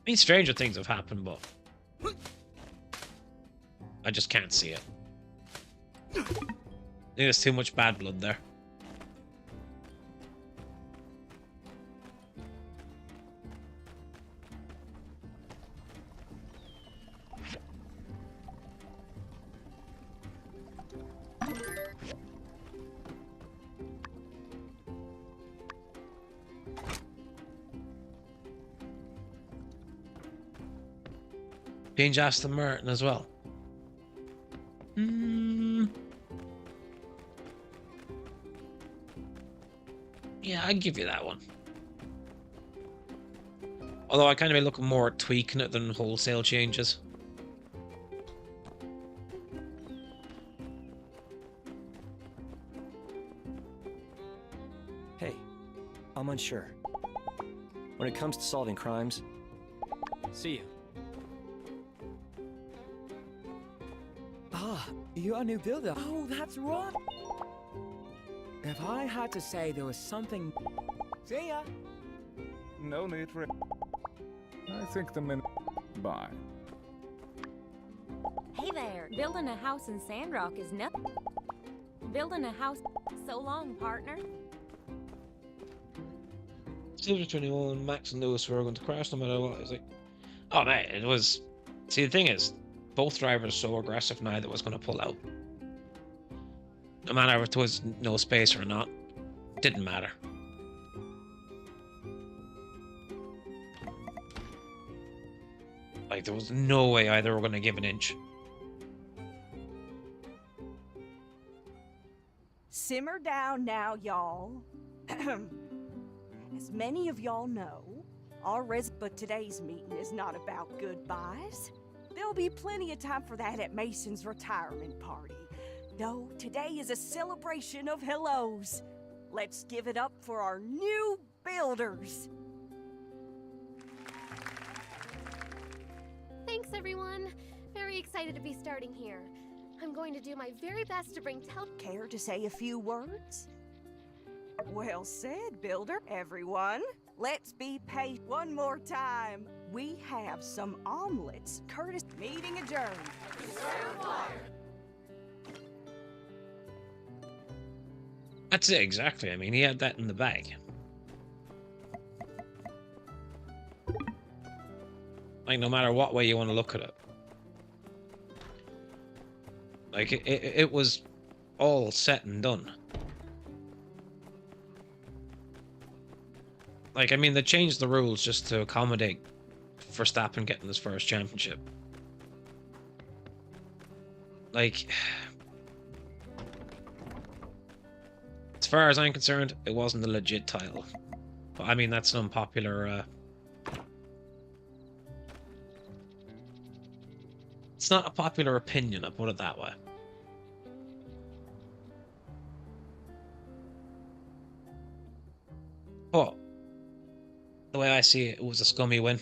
mean, stranger things have happened, but I just can't see it. I think there's too much bad blood there. Change Aston Martin as well. Yeah, I'd give you that one. Although I kind of be looking more at tweaking it than wholesale changes. Hey, I'm unsure. When it comes to solving crimes... See you. Ah, you're a new builder. Oh, that's right. If I had to say there was something... See ya! No need for it. I think the minute... Bye. Hey there, building a house in Sandrock is nothing. Building a house... So long, partner. Silver 21, Max and Lewis were going to crash no matter what. I was like, oh man, it was... See, the thing is, both drivers so aggressive now that it was going to pull out. No matter if there was no space or not, didn't matter. Like, there was no way either were going to give an inch. Simmer down now, y'all. As many of y'all know, but today's meeting is not about goodbyes. There'll be plenty of time for that at Mason's retirement party. No, today is a celebration of hellos. Let's give it up for our new builders. Thanks, everyone. Very excited to be starting here. I'm going to do my very best to bring Care to say a few words? Well said, builder. Everyone, let's be patient one more time. We have some omelets. Curtis, meeting adjourned. That's it, exactly. I mean, he had that in the bag. Like, no matter what way you want to look at it. Like, it was all set and done. Like, I mean, they changed the rules just to accommodate Verstappen getting his first championship. Like, as far as I'm concerned, it wasn't a legit title. But I mean, that's an unpopular... It's not a popular opinion, I'll put it that way. But the way I see it, it was a scummy win.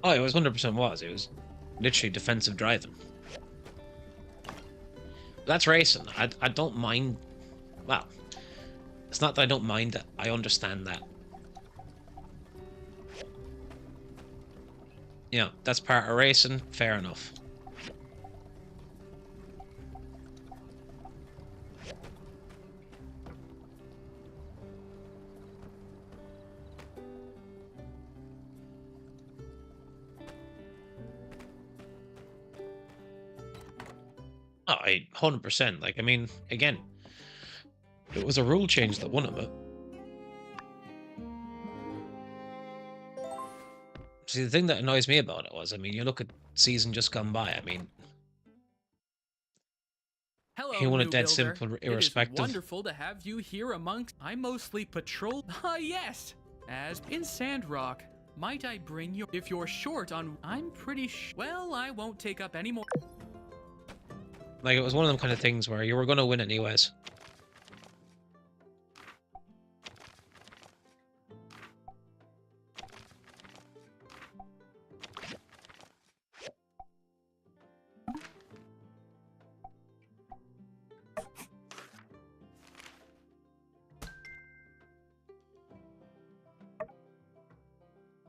Oh, it was 100% was. It was literally defensive driving. That's racing. I don't mind... Well, it's not that I don't mind it. I understand that. You know, that's part of racing. Fair enough. Oh, 100%. Like, I mean, again, it was a rule change that won him it. See, the thing that annoys me about it was, I mean, you look at season just gone by, I mean... Hello, he won a new dead builder. simple, irrespective. It is wonderful to have you here amongst... I mostly patrol... Ah, yes! As in Sandrock, might I bring you... If you're short on... I'm pretty well, I won't take up any more... Like, it was one of them kind of things where you were going to win anyways.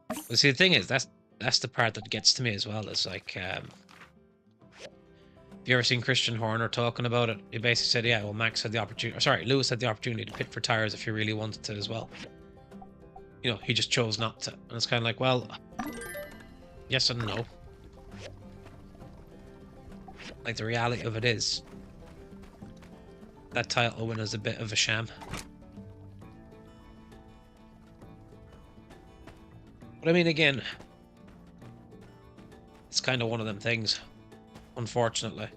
But see, the thing is, that's the part that gets to me as well, is like, Have you ever seen Christian Horner talking about it? He basically said, yeah, well, Max had the opportunity, sorry, Lewis had the opportunity to pit for tires if he really wanted to as well. You know, he just chose not to. And it's kind of like, well, yes and no. Like, the reality of it is, that title win is a bit of a sham. But I mean, again, it's kind of one of them things, unfortunately.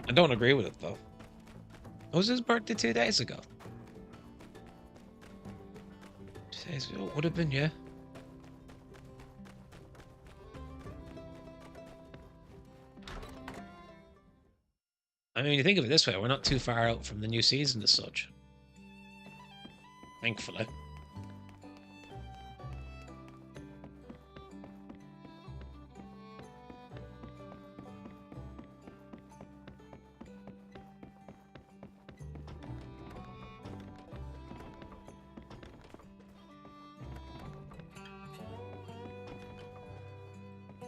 I don't agree with it, though. It was his birthday 2 days ago. 2 days ago? Would have been, yeah. I mean, you think of it this way, we're not too far out from the new season as such. Thankfully.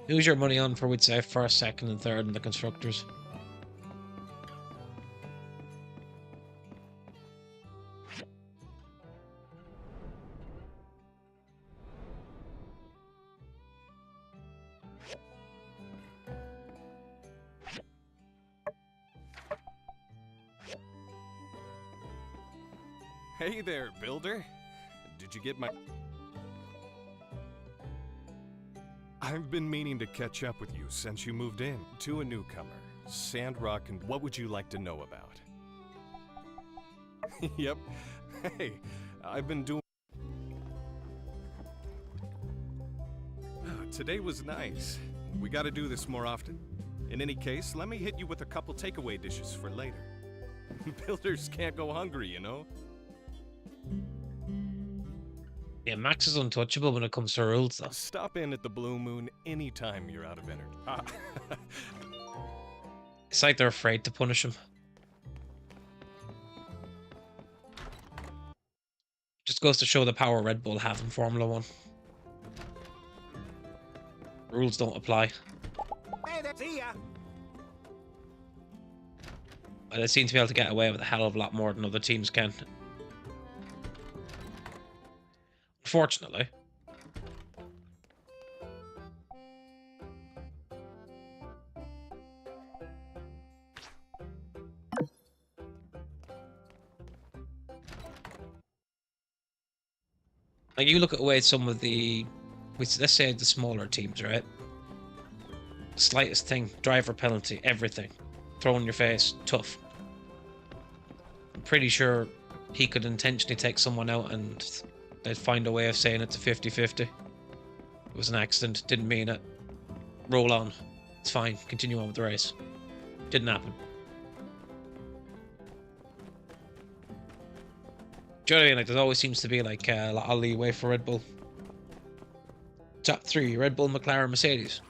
Who's your money on for, we'd say, first, second, and third in the constructors? Hey there, builder. Did you get my... I've been meaning to catch up with you since you moved in. To a newcomer, Sandrock, and what would you like to know about? Yep. Hey, I've been doing... Today was nice. We gotta do this more often. In any case, let me hit you with a couple takeaway dishes for later. Builders can't go hungry, you know? Yeah, Max is untouchable when it comes to rules, though. Stop in at the Blue Moon anytime you're out of energy. It's like they're afraid to punish him. Just goes to show the power Red Bull have in Formula 1. Rules don't apply. Hey there, see ya. But they seem to be able to get away with a hell of a lot more than other teams can. Unfortunately. Like, you look at away some of the, let's say the smaller teams, right? Slightest thing, driver penalty, everything. Throw in your face, tough. I'm pretty sure he could intentionally take someone out and they'd find a way of saying it's a 50-50. It was an accident, didn't mean it. Roll on. It's fine, continue on with the race. Didn't happen. Do you know what I mean? Like, there always seems to be like a lot of leeway for Red Bull. Top 3, Red Bull, McLaren, Mercedes.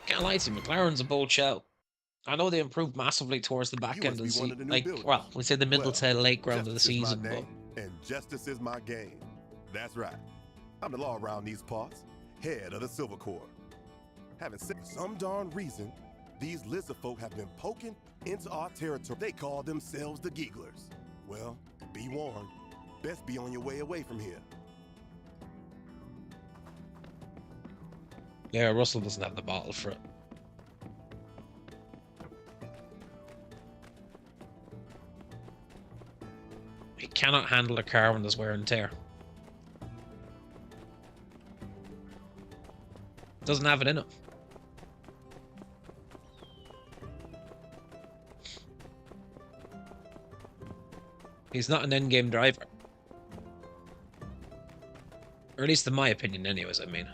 Can't lie to you, McLaren's a bold shout. I know they improved massively towards the back end of the season. Like, well, we say the middle to late ground of the season, but... And justice is my game. That's right. I'm the law around these parts, head of the Silver Corps. Having said some darn reason, these lizard folk have been poking into our territory. They call themselves the Gigglers. Well, be warned. Best be on your way away from here. Yeah, Russell doesn't have the bottle for it. He cannot handle a car when there's wear and tear. Doesn't have it in him. He's not an endgame driver. Or at least in my opinion anyways, I mean.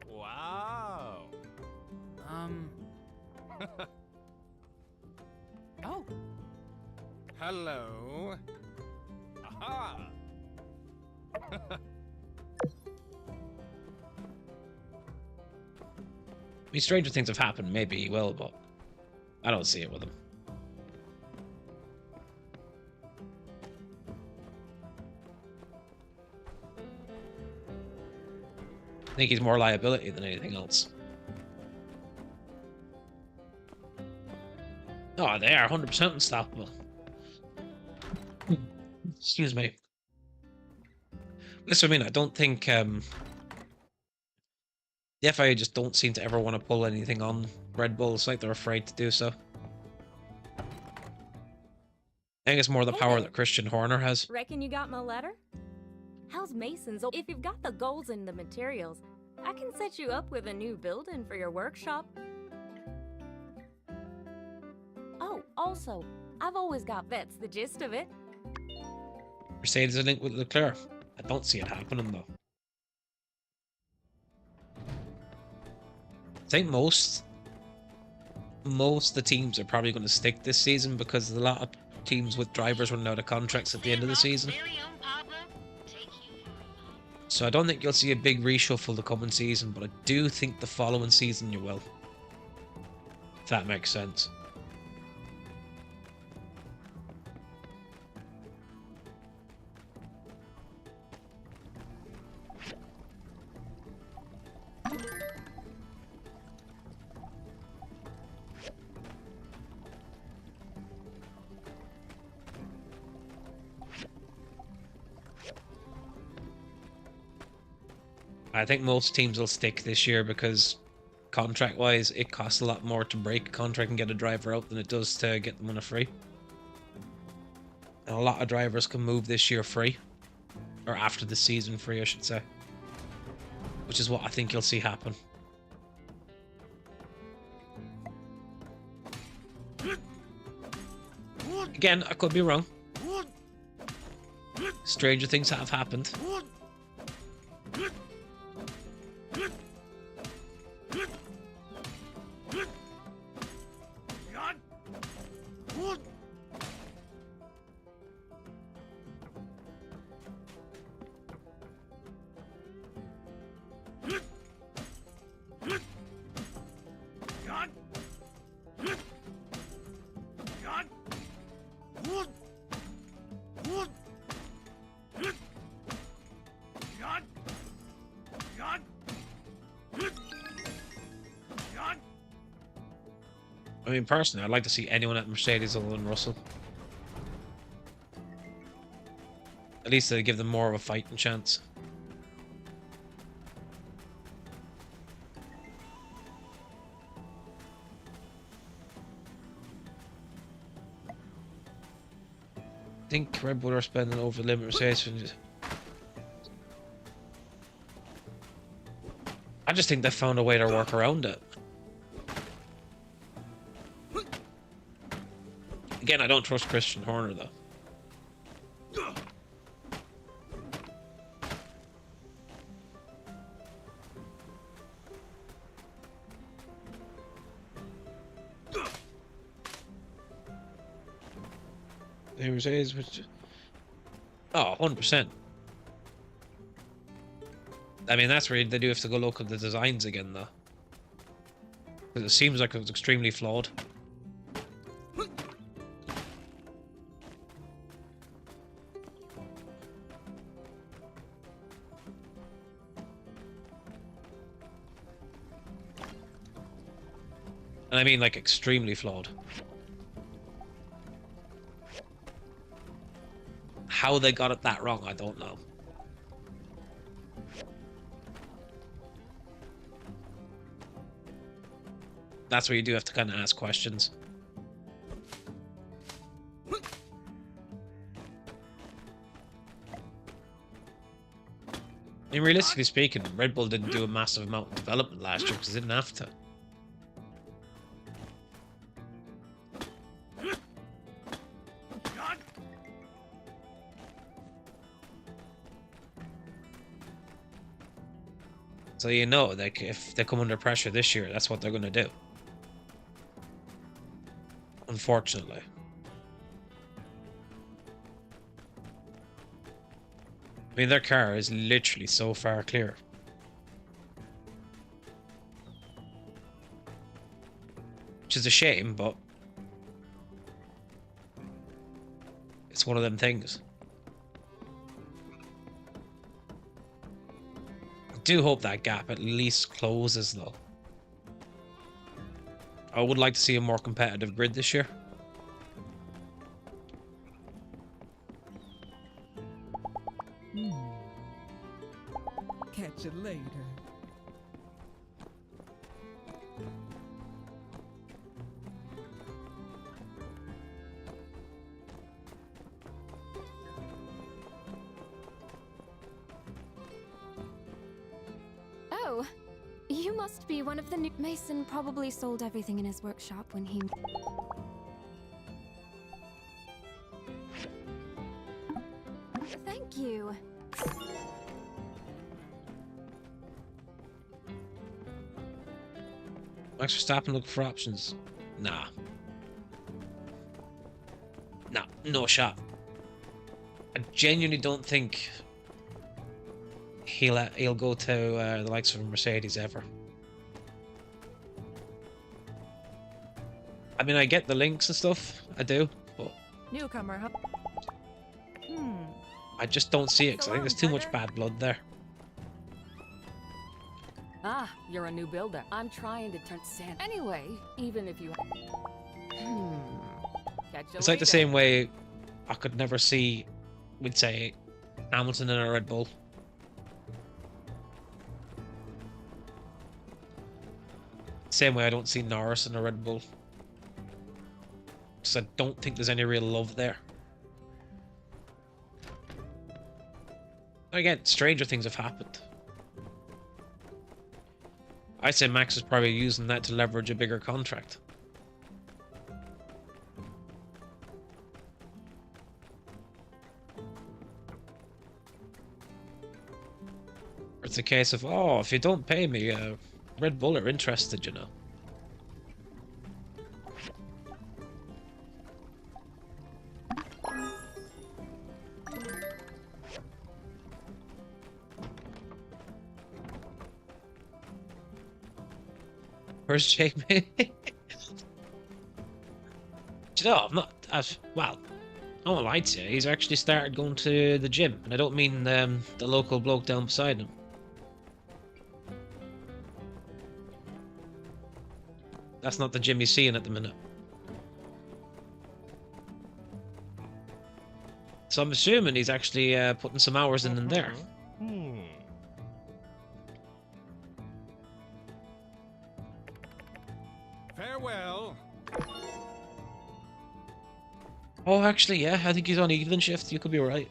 Wow. Hello. Aha! I mean, stranger things have happened. Maybe he will, but I don't see it with him. I think he's more liability than anything else. Oh, they are 100% unstoppable. Excuse me. That's what I mean. I don't think the FIA just don't seem to ever want to pull anything on Red Bull. It's like they're afraid to do so. I think it's more the power that Christian Horner has. Reckon you got my letter? How's Mason's? If you've got the goals and the materials, I can set you up with a new building for your workshop. Oh, also, I've always got vets, the gist of it. Mercedes a link with Leclerc. I don't see it happening though. I think most of the teams are probably going to stick this season because there's a lot of teams with drivers running out of contracts at the end of the season. So I don't think you'll see a big reshuffle the coming season, but I do think the following season you will. If that makes sense. I think most teams will stick this year because contract-wise, it costs a lot more to break a contract and get a driver out than it does to get them on a free. And a lot of drivers can move this year free. Or after the season free, I should say. Which is what I think you'll see happen. Again, I could be wrong. Stranger things have happened. I mean, personally, I'd like to see anyone at Mercedes other than Russell. At least they give them more of a fighting chance. I think Red Bull are spending over the limit Mercedes. I just think they found a way to work around it. Again, I don't trust Christian Horner, though. Mercedes, which... Oh, 100%. I mean, that's where they do have to go look at the designs again, though. Because it seems like it was extremely flawed. And I mean, like, extremely flawed. How they got it that wrong, I don't know. That's where you do have to kind of ask questions. I mean, realistically speaking, Red Bull didn't do a massive amount of development last year because they didn't have to. So you know, like, if they come under pressure this year, that's what they're going to do. I mean, their car is literally so far clear. Which is a shame, but it's one of them things. I do hope that gap at least closes, though. I would like to see a more competitive grid this year. Catch you later. Oh, you must be one of the new. Mason probably sold everything in his workshop when he. Thank you. Max Verstappen look for options. Nah. Nah, no shot. I genuinely don't think he'll go to the likes of Mercedes ever. I mean, I get the links and stuff, I do, but Newcomer, huh? I just don't see it because I think there's too much bad blood there. Ah, you're a new builder. I'm trying to turn sand. Anyway, even if you. Catch you It's like the later. same way I could never see, we'd say, Hamilton in a Red Bull. Same way I don't see Norris in a Red Bull. Because I don't think there's any real love there. Again, stranger things have happened. I'd say Max is probably using that to leverage a bigger contract. It's a case of, oh, if you don't pay me, Red Bull are interested, you know. Where's Jamie? Do you know, I'm not, well, I won't lie to you, he's actually started going to the gym, and I don't mean the local bloke down beside him. That's not the gym he's seeing at the minute. So I'm assuming he's actually putting some hours in there. Farewell. Oh, actually, yeah, I think he's on evening shift. You could be right.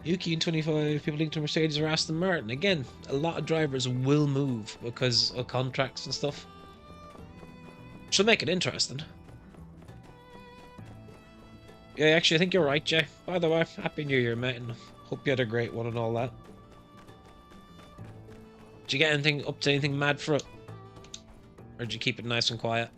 Yuki and 25 people linked to Mercedes or Aston Martin. Again, a lot of drivers will move because of contracts and stuff. Should make it interesting. Yeah, actually, I think you're right, Jay. By the way, Happy New Year, mate, and hope you had a great one and all that. Did you get anything up to anything mad for it? Or did you keep it nice and quiet?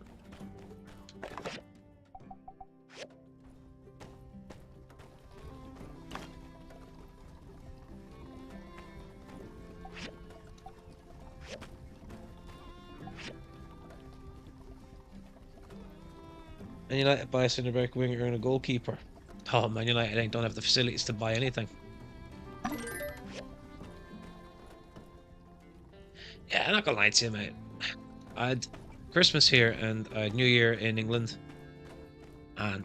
Man United buy a centre-back winger and a goalkeeper. Oh, Man United don't have the facilities to buy anything. Yeah, I'm not gonna lie to you, mate. I had Christmas here and I had New Year in England. And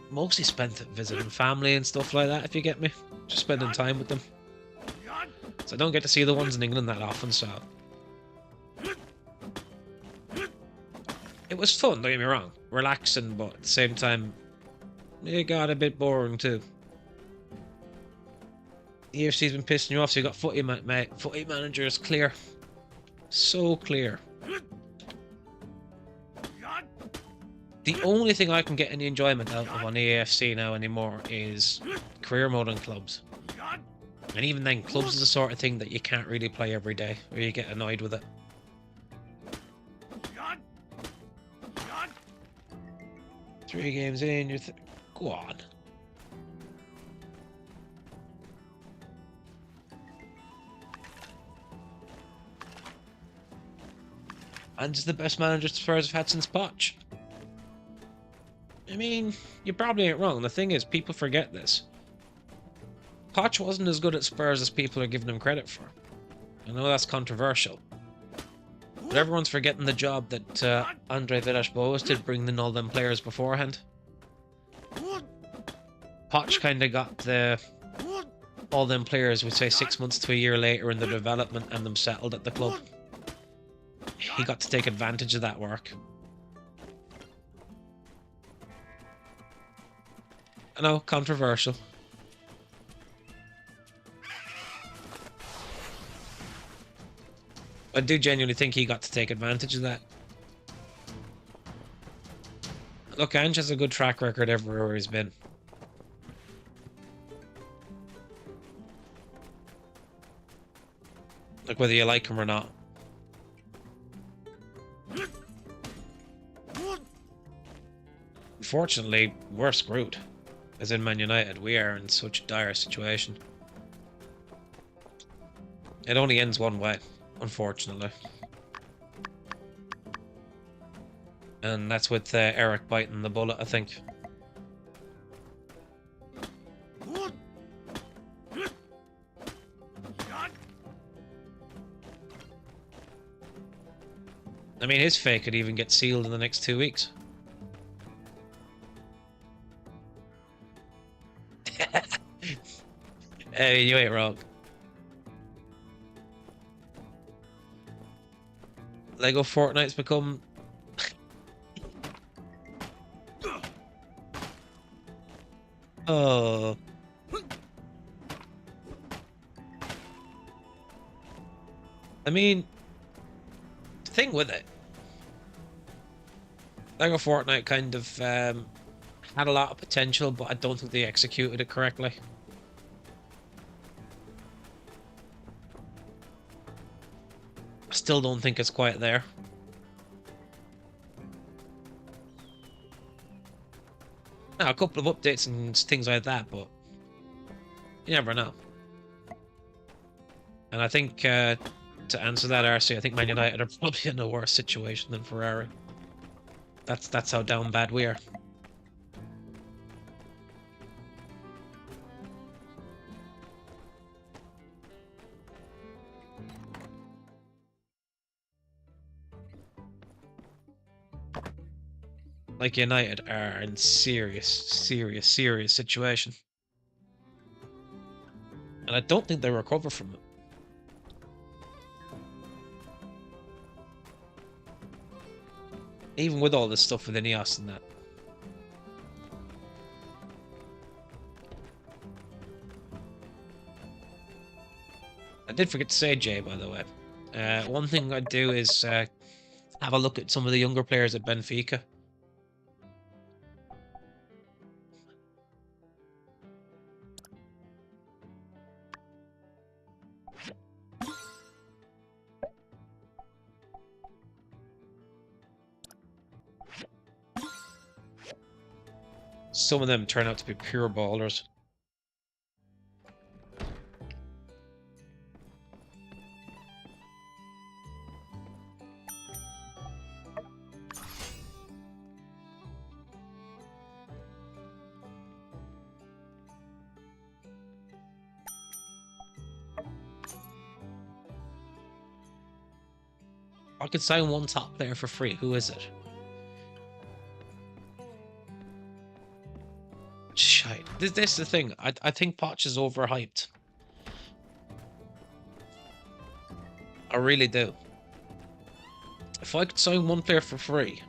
mostly spent it visiting family and stuff like that, if you get me. Just spending time with them. So I don't get to see the ones in England that often, so... It was fun, don't get me wrong. Relaxing, but at the same time, it got a bit boring too. The EFC's been pissing you off, so you got footy, mate. Footy manager is clear. So clear. The only thing I can get any enjoyment out of on EFC now anymore is career mode and clubs. And even then, clubs is the sort of thing that you can't really play every day, or you get annoyed with it. Three games in, go on. And he's the best manager Spurs have had since Poch. I mean, you probably ain't wrong. The thing is, people forget this. Poch wasn't as good at Spurs as people are giving him credit for. I know that's controversial. But everyone's forgetting the job that Andre Villas-Boas did, bringing in all them players beforehand. Poch kind of got all them players, we'd say 6 months to a year later in the development and them settled at the club. He got to take advantage of that work. I know, controversial. I do genuinely think he got to take advantage of that. Look, Ange has a good track record everywhere he's been. Like, whether you like him or not. Unfortunately, we're screwed. As in Man United, we are in such a dire situation. It only ends one way, unfortunately. And that's with Eric biting the bullet, I think. I mean, his fate could even get sealed in the next 2 weeks. Hey, you ain't wrong. Lego Fortnite's become... Oh. I mean, the thing with it, Lego Fortnite kind of had a lot of potential, but I don't think they executed it correctly. I still don't think it's quite there. Now, a couple of updates and things like that, but you never know. And I think, to answer that, RC, I think Man United are probably in a worse situation than Ferrari. That's how down bad we are. Like, United are in serious situation. And I don't think they recover from it. Even with all this stuff with Ineos and that. I did forget to say, Jay, by the way. One thing I'd do is have a look at some of the younger players at Benfica. Some of them turn out to be pure ballers. I could sign one top player for free. Who is it? Shite. This is the thing. I think Poch is overhyped. I really do. If I could sign one player for free,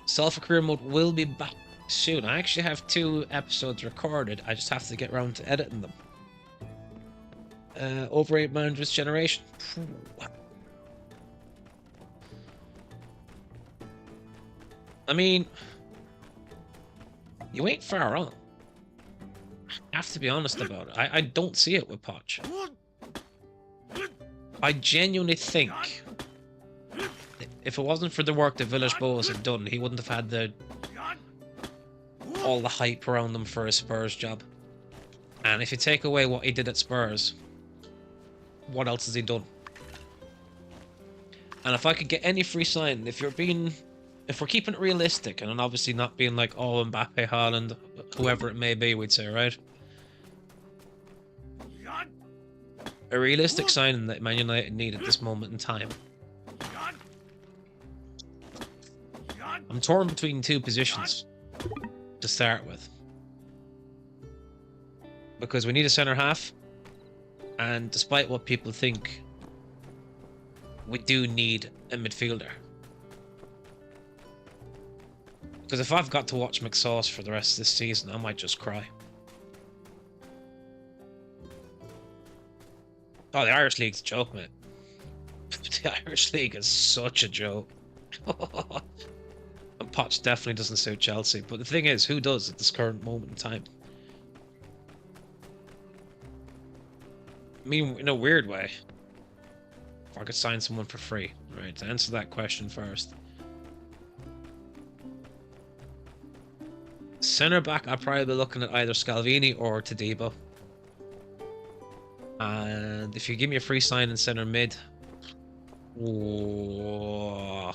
Self-Career Mode will be back soon. I actually have 2 episodes recorded. I just have to get around to editing them. Overrated Managers Generation. I mean, you ain't far wrong. I have to be honest about it. I don't see it with Poch. I genuinely think if it wasn't for the work that Villas-Boas had done, he wouldn't have had all the hype around him for his Spurs job. And if you take away what he did at Spurs, what else has he done? And if I could get any free sign, if we're keeping it realistic, and obviously not being like, oh, Mbappe, Haaland, whoever it may be, we'd say, right? A realistic signing that Man United need at this moment in time. I'm torn between two positions to start with. Because we need a centre half, and despite what people think, we do need a midfielder. Because if I've got to watch McSauce for the rest of this season, I might just cry. Oh, the Irish League's a joke, mate. The Irish League is such a joke. And Poch definitely doesn't suit Chelsea. But the thing is, who does at this current moment in time? I mean, in a weird way. If I could sign someone for free. Right, to answer that question first. Centre back, I'd probably be looking at either Scalvini or Tadibo. And if you give me a free sign in centre mid, whoa.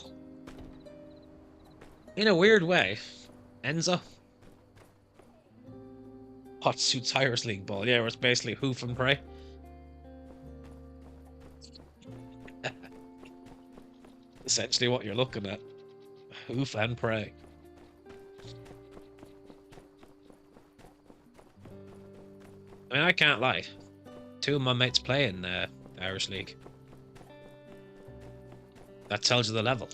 In a weird way, Enzo. Hot suits Irish League ball, yeah, where it's basically hoof and pray. Essentially what you're looking at. Hoof and pray. I mean, I can't lie. Two of my mates play in the Irish League. That tells you the level.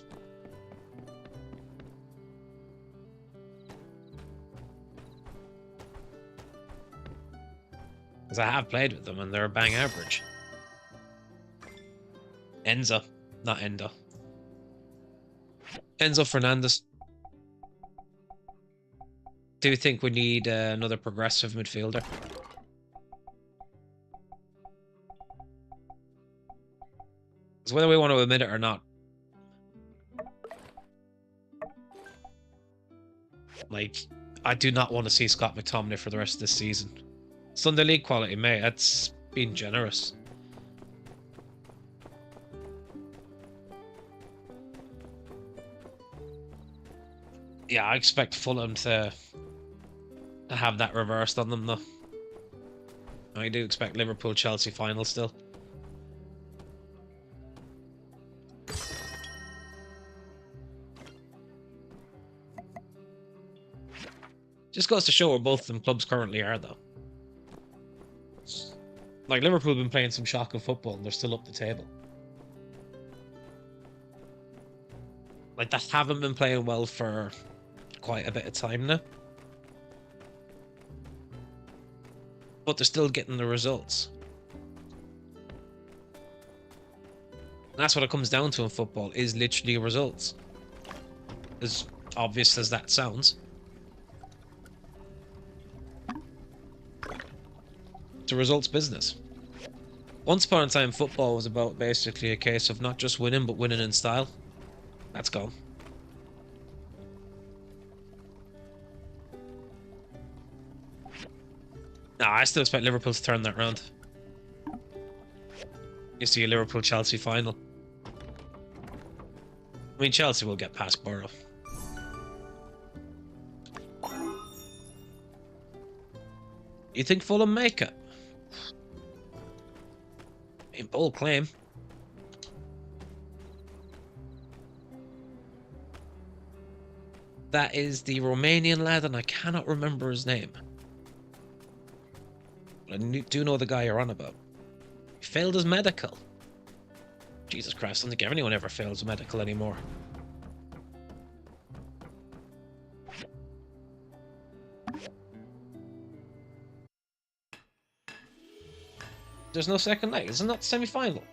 Because I have played with them and they're a bang average. Enzo, not Endo. Enzo Fernandez. Do you think we need another progressive midfielder? Because whether we want to admit it or not, like, I do not want to see Scott McTominay for the rest of this season. Sunday League quality, mate, that's being generous. Yeah, I expect Fulham to have that reversed on them, though. I do expect Liverpool-Chelsea final still. Just goes to show where both of them clubs currently are, though. Like, Liverpool have been playing some shocking football and they're still up the table. Like, they haven't been playing well for quite a bit of time now. But they're still getting the results. And that's what it comes down to in football, is literally results. As obvious as that sounds. It's a results business. Once upon a time, football was about basically a case of not just winning, but winning in style. That's gone. Nah, I still expect Liverpool to turn that round. You see a Liverpool-Chelsea final. I mean, Chelsea will get past Borough. You think Fulham make it? I mean, bold claim. That is the Romanian lad, and I cannot remember his name. But I do know the guy you're on about. He failed his medical. Jesus Christ, I don't think anyone ever fails medical anymore. There's no second leg. Isn't that the semi-final?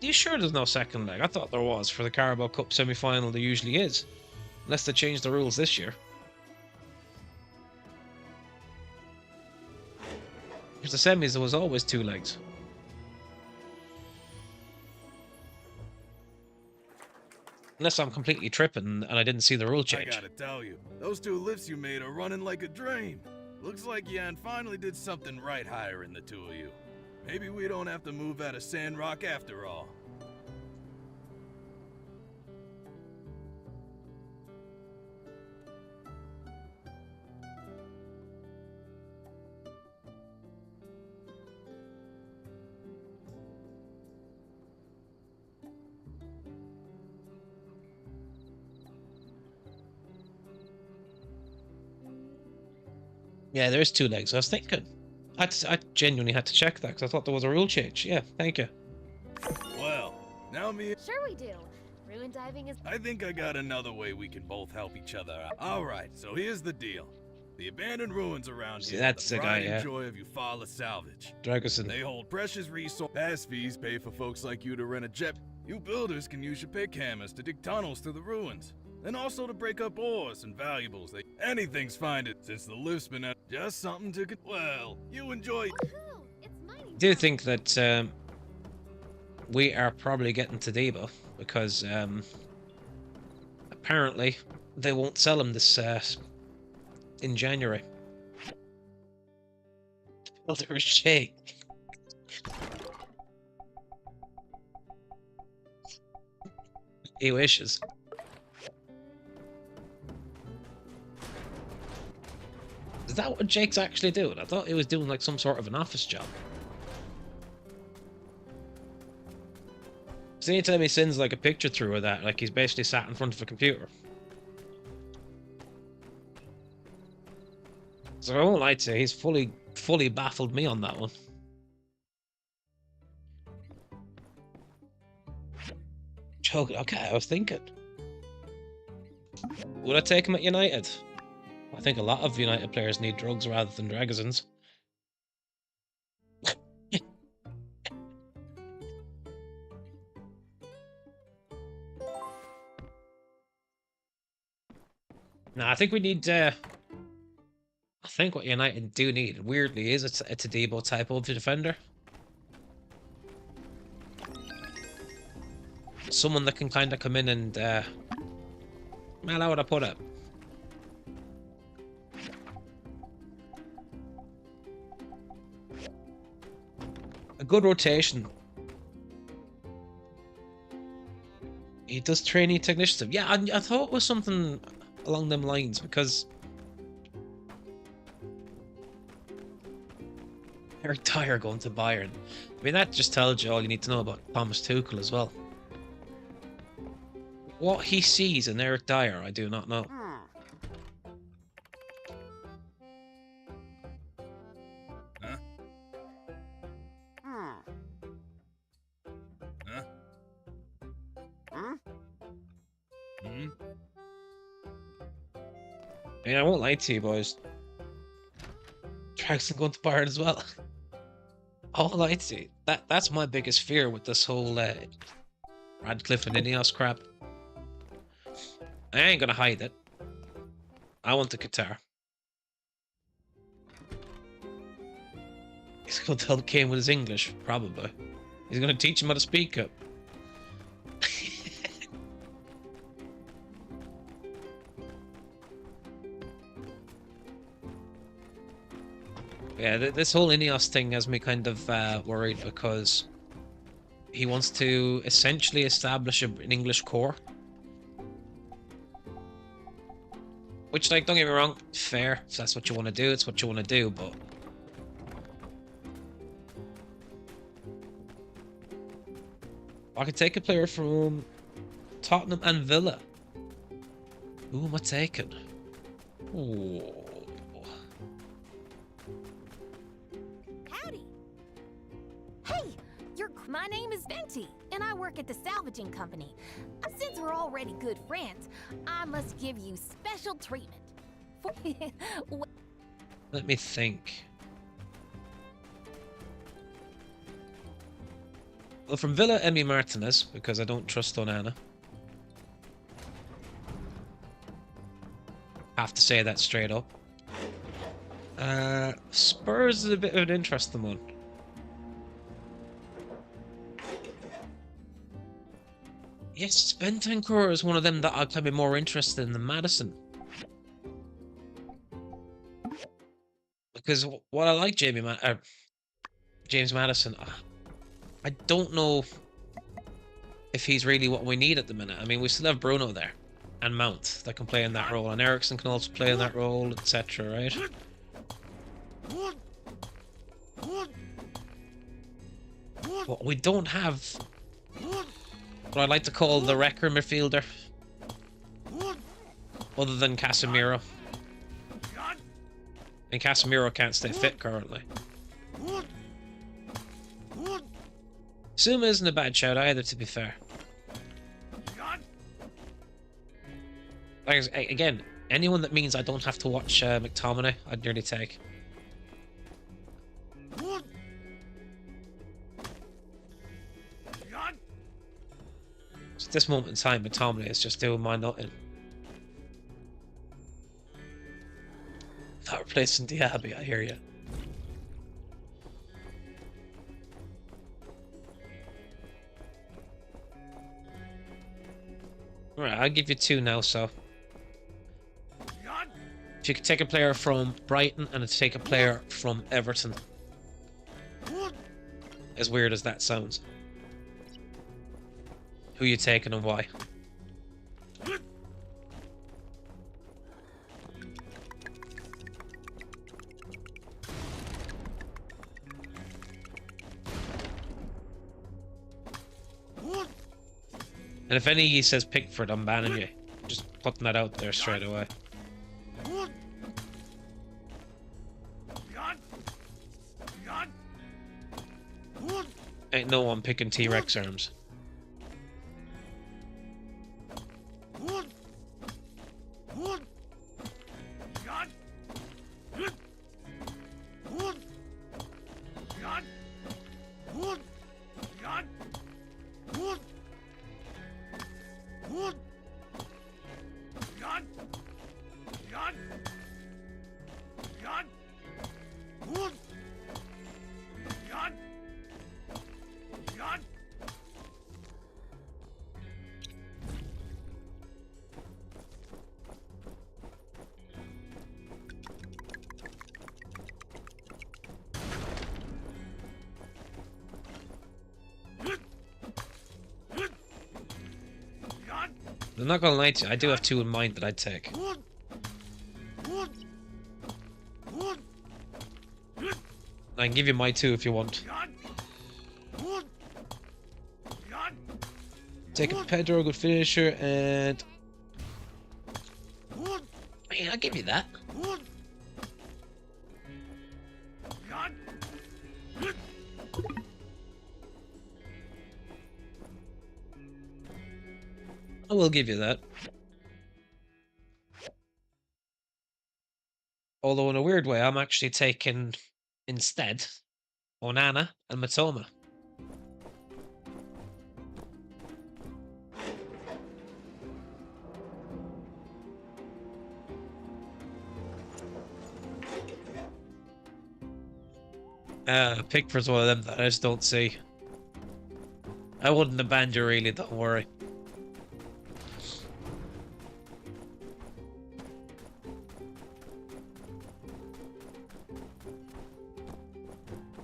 Are you sure there's no second leg? I thought there was for the Carabao Cup semi-final. There usually is. Unless they changed the rules this year. Because the semis, there was always two legs. Unless I'm completely tripping and I didn't see the rule change. I gotta tell you, those two lifts you made are running like a dream. Looks like Yan finally did something right hiring the two of you. Maybe we don't have to move out of Sandrock after all. Yeah, there's 2 legs. I was thinking. I genuinely had to check that because I thought there was a rule change. Yeah, thank you. Well, now me. Sure we do. Ruin diving is. I think I got another way we can both help each other out. Alright, so here's the deal. The abandoned ruins around See, here that's are the the pride guy, and yeah. joy of Eufaula Salvage. Dragoson. They hold precious resources. Pass fees pay for folks like you to rent a jet. You builders can use your pick hammers to dig tunnels through the ruins. And also to break up ores and valuables. Anything's fine since the lift's been out. Just something to well, you enjoy. I do think that we are probably getting to Debo because apparently they won't sell him this in January. Builder shake. He wishes. Is that what Jake's actually doing? I thought he was doing like some sort of an office job. So anytime he sends like a picture through of that, like he's basically sat in front of a computer. So I won't lie to you, he's fully baffled me on that one. Joke, okay, I was thinking. Would I take him at United? I think a lot of United players need drugs rather than Dragozens. No, I think we need. I think what United do need, weirdly, is a Tadebo type of defender. Someone that can kind of come in and. Man, how would I put it? A good rotation. He does trainee technician. Yeah, I thought it was something along them lines because Eric Dyer going to Bayern. I mean, that just tells you all you need to know about Thomas Tuchel as well. What he sees in Eric Dyer, I do not know. Huh? Huh? Hmm? I mean, I won't lie to you, boys. Draxon going to Bayern as well. I won't lie to you. That's my biggest fear with this whole Radcliffe and Ineos crap. I ain't gonna hide it. I want the Qatar. He's gonna tell Kane with his English, probably. He's gonna teach him how to speak it. Yeah, this whole Ineos thing has me kind of worried because he wants to essentially establish an English core. Which, like, don't get me wrong, fair. If that's what you want to do, it's what you want to do, but... I could take a player from Tottenham and Villa. Who am I taking? Ooh. Howdy. Hey, my name is Venti, and I work at the salvaging company. Since we're already good friends, I must give you special treatment. Let me think. Well, from Villa, Emi Martinez, because I don't trust Onana. Have to say that straight up. Spurs is a bit of an interesting one. Yes, Bentancur is one of them that I'd be more interested in than Madison. Because what I like James Madison. I don't know if he's really what we need at the minute. I mean, we still have Bruno there and Mount that can play in that role, and Ericsson can also play in that role, etc. Right? But we don't have what I'd like to call the wrecker midfielder, other than Casemiro. And Casemiro can't stay fit currently. Suma isn't a bad shout either, to be fair. Like, again, anyone that means I don't have to watch McTominay, I'd nearly take. So at this moment in time, McTominay is just doing my nothing. Not replacing Diaby, I hear you. Alright, I'll give you 2 now, so. If you could take a player from Brighton and take a player from Everton. As weird as that sounds. Who you taking and why? And if any of you says Pickford, I'm banning you. Just putting that out there straight away. Ain't no one picking T-Rex arms. I'm not gonna lie to you, I do have 2 in mind that I'd take. I can give you my 2 if you want. Take a Pedro, good finisher, and... Yeah, I'll give you that. I will give you that. Although in a weird way, I'm actually taking, instead, Onana and Matoma. Pickford's one of them that I just don't see. I wouldn't have banned you really, don't worry.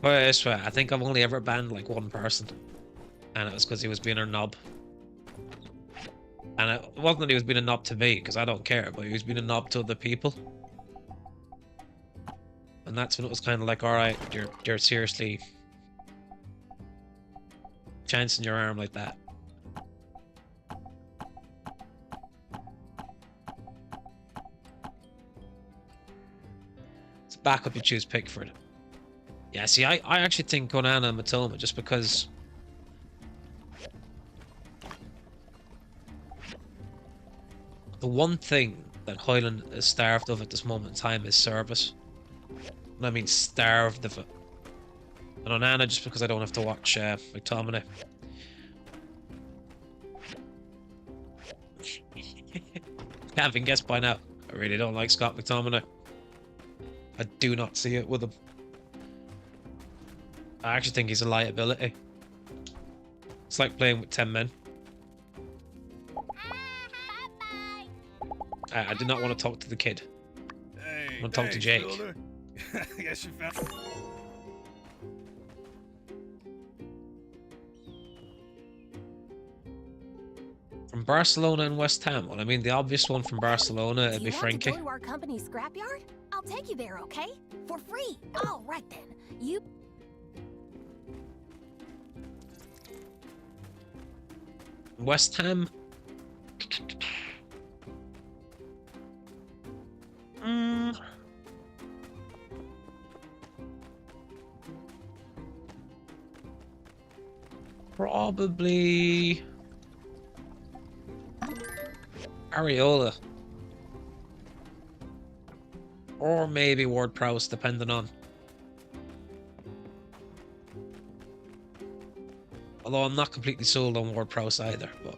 Put it this way, I think I've only ever banned like 1 person. And it was because he was being a knob. And it wasn't that he was being a knob to me, because I don't care, but he was being a knob to other people. And that's when it was kind of like, alright, you're seriously chancing your arm like that. It's back up, you choose Pickford. Yeah, see, I actually think Onana and Matoma, just because the one thing that Highland is starved of at this moment in time is service. And I mean starved of it. And Onana, just because I don't have to watch McTominay. Haven't guessed by now. I really don't like Scott McTominay. I do not see it with him. I actually think he's a liability. It's like playing with 10 men. I do not want to talk to the kid. Hey, I want to talk to Jake. Yes, you found. From Barcelona and West Ham. Well, I mean, the obvious one from Barcelona Do would you be want to Frankie. go to our company scrapyard? I'll take you there, okay? For free. All right then. You. West Ham. Probably Areola. Or maybe Ward Prowse, depending on. Although I'm not completely sold on Ward Prowse either, but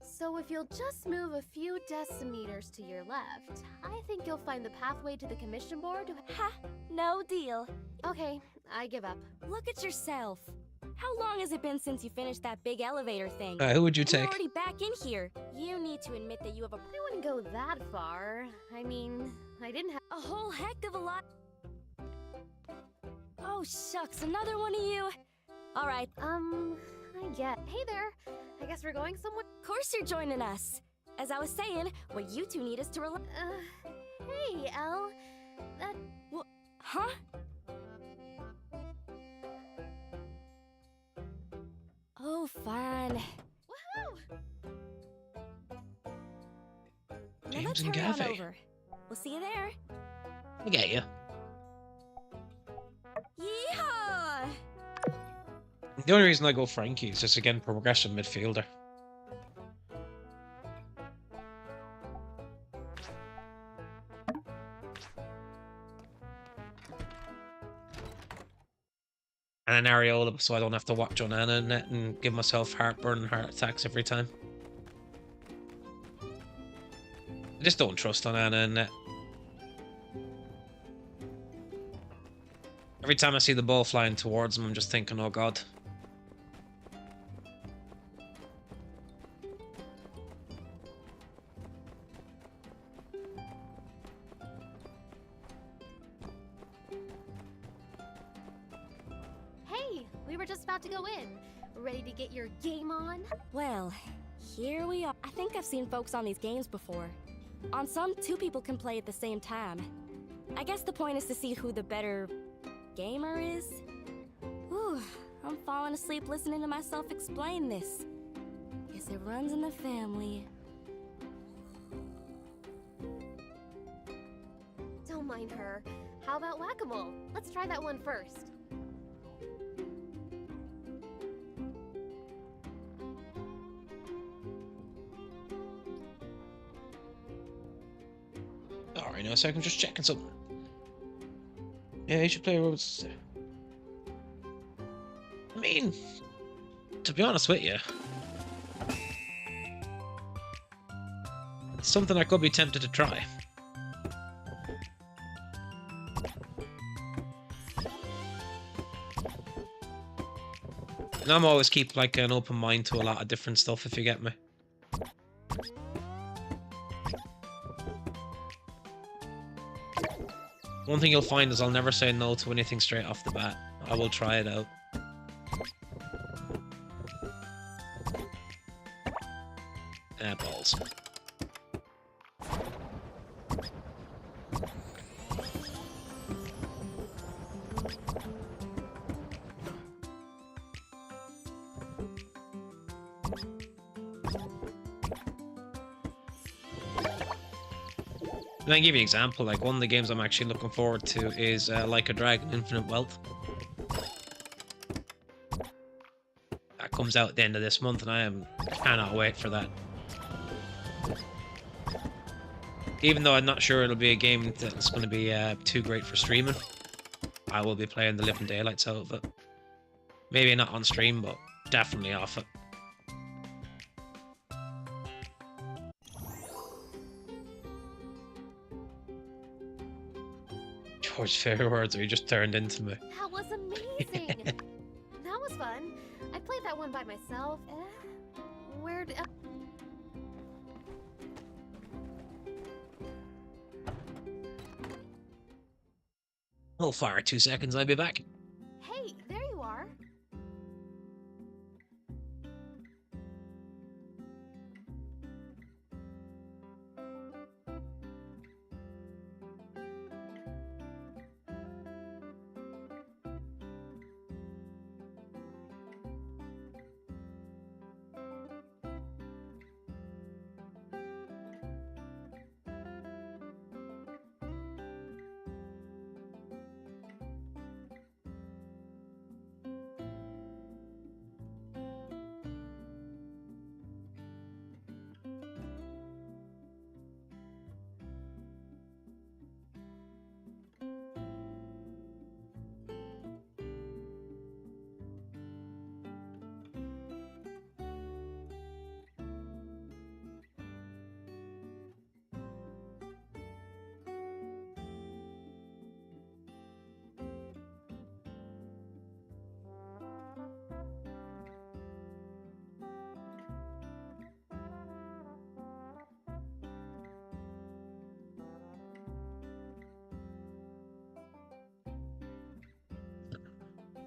So if you'll just move a few decimeters to your left, I think you'll find the pathway to the commission board. Ha! No deal. Okay, I give up. Look at yourself. How long has it been since you finished that big elevator thing? Who would you And you're take? already back in here. You need to admit that you have a... I wouldn't go that far. I mean, I didn't have a whole heck of a lot. Oh, shucks, another one of you. All right. I get. Hey there. I guess we're going somewhere. Of course you're joining us. As I was saying, what you two need is to relax. Hey, Elle. That... What? Huh? Oh, fine. Woohoo! Now James let's and hurry on Gaffey. over. We'll see you there. I get you. Yeehaw! The only reason I go Frankie is just again progressive midfielder. And an Areola, so I don't have to watch on Anna net and give myself heartburn and heart attacks every time. I just don't trust on Anna and net. Every time I see the ball flying towards him, I'm just thinking, oh god. Hey, we were just about to go in. Ready to get your game on? Well, here we are. I think I've seen folks on these games before. On some, two people can play at the same time. I guess the point is to see who the better gamer is. Whew, I'm falling asleep listening to myself explain this. Guess it runs in the family. Don't mind her. How about whack-a-mole? Let's try that one first. Alright, now so I'm just checking something. Yeah, you should play roads. I mean, to be honest with you, it's something I could be tempted to try. And I'm always keep like an open mind to a lot of different stuff, if you get me. One thing you'll find is I'll never say no to anything straight off the bat. I will try it out. Balls. And I can give you an example, like one of the games I'm actually looking forward to is Like a Dragon Infinite Wealth. That comes out at the end of this month and I cannot wait for that. Even though I'm not sure it'll be a game that's going to be too great for streaming, I will be playing the living daylights out of it. Maybe not on stream, but definitely off it. George's favorite words, or he just turned into me. That was amazing. That was fun. I played that one by myself. Where did... Hold fire 2 seconds, I'll be back. Hey,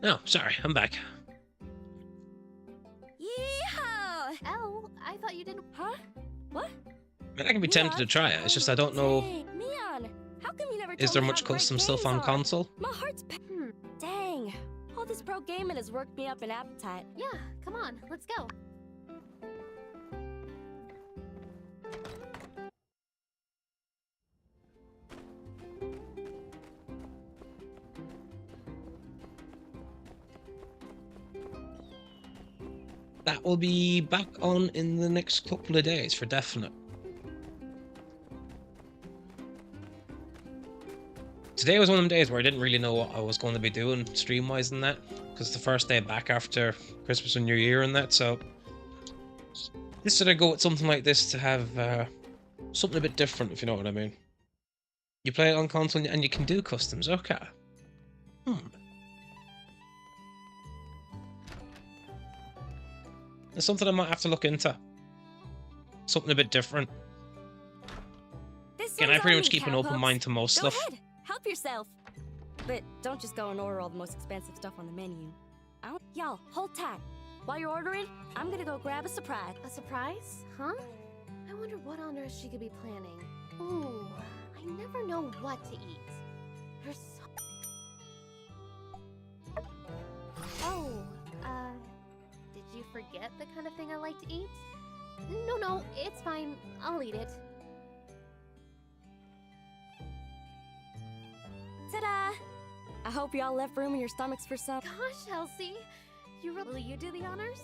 Oh, sorry, I'm back. Yeehaw! Elle, I thought you didn't. Huh? What? I can be tempted to try it. It's just I don't know. Dang, Neon, how come you never Is told there me much how great custom stuff games on are? console? My heart's Dang, all this pro gaming has worked me up an appetite. Yeah, come on, let's go. That will be back on in the next couple of days for definite. Today was one of them days where I didn't really know what I was going to be doing stream-wise and that, because the first day back after Christmas and New Year and that, so just sort of go with something like this to have something a bit different, if you know what I mean. You play it on console and you can do customs, okay. It's something I might have to look into. Something a bit different. Again, I pretty much keep an open mind to most Go stuff. ahead, help yourself. But don't just go and order all the most expensive stuff on the menu. Y'all, hold tight. While you're ordering, I'm gonna go grab a surprise. A surprise? Huh? I wonder what on earth she could be planning. Ooh, I never know what to eat. There's so... Oh, did you forget the kind of thing I like to eat? No, it's fine. I'll eat it. Ta-da! I hope y'all left room in your stomachs for some. Gosh, Elsie, will you do the honors?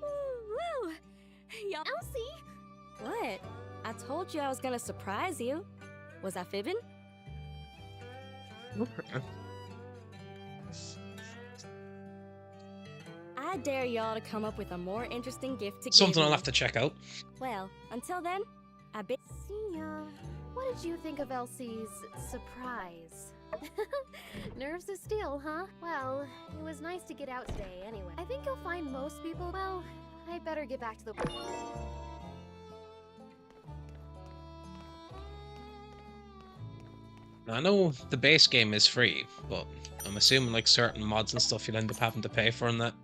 Woo! Y'all. Elsie! What? I told you I was gonna surprise you. Was I fibbing? I dare y'all to come up with a more interesting gift to Something give I'll me. have to check out. Well, until then, I bet. See ya. What did you think of Elsie's surprise? Nerves of steel, huh? Well, it was nice to get out today anyway. I think you'll find most people, well, I better get back to the... I know the base game is free, but I'm assuming like certain mods and stuff you'll end up having to pay for in that.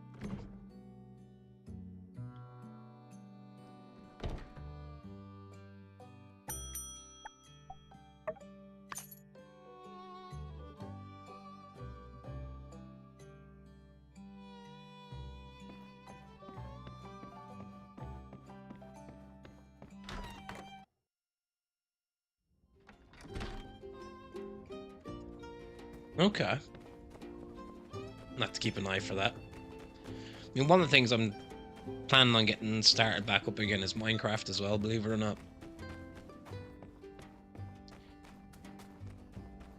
Okay. I'll have to keep an eye for that. I mean, one of the things I'm planning on getting started back up again is Minecraft as well, believe it or not.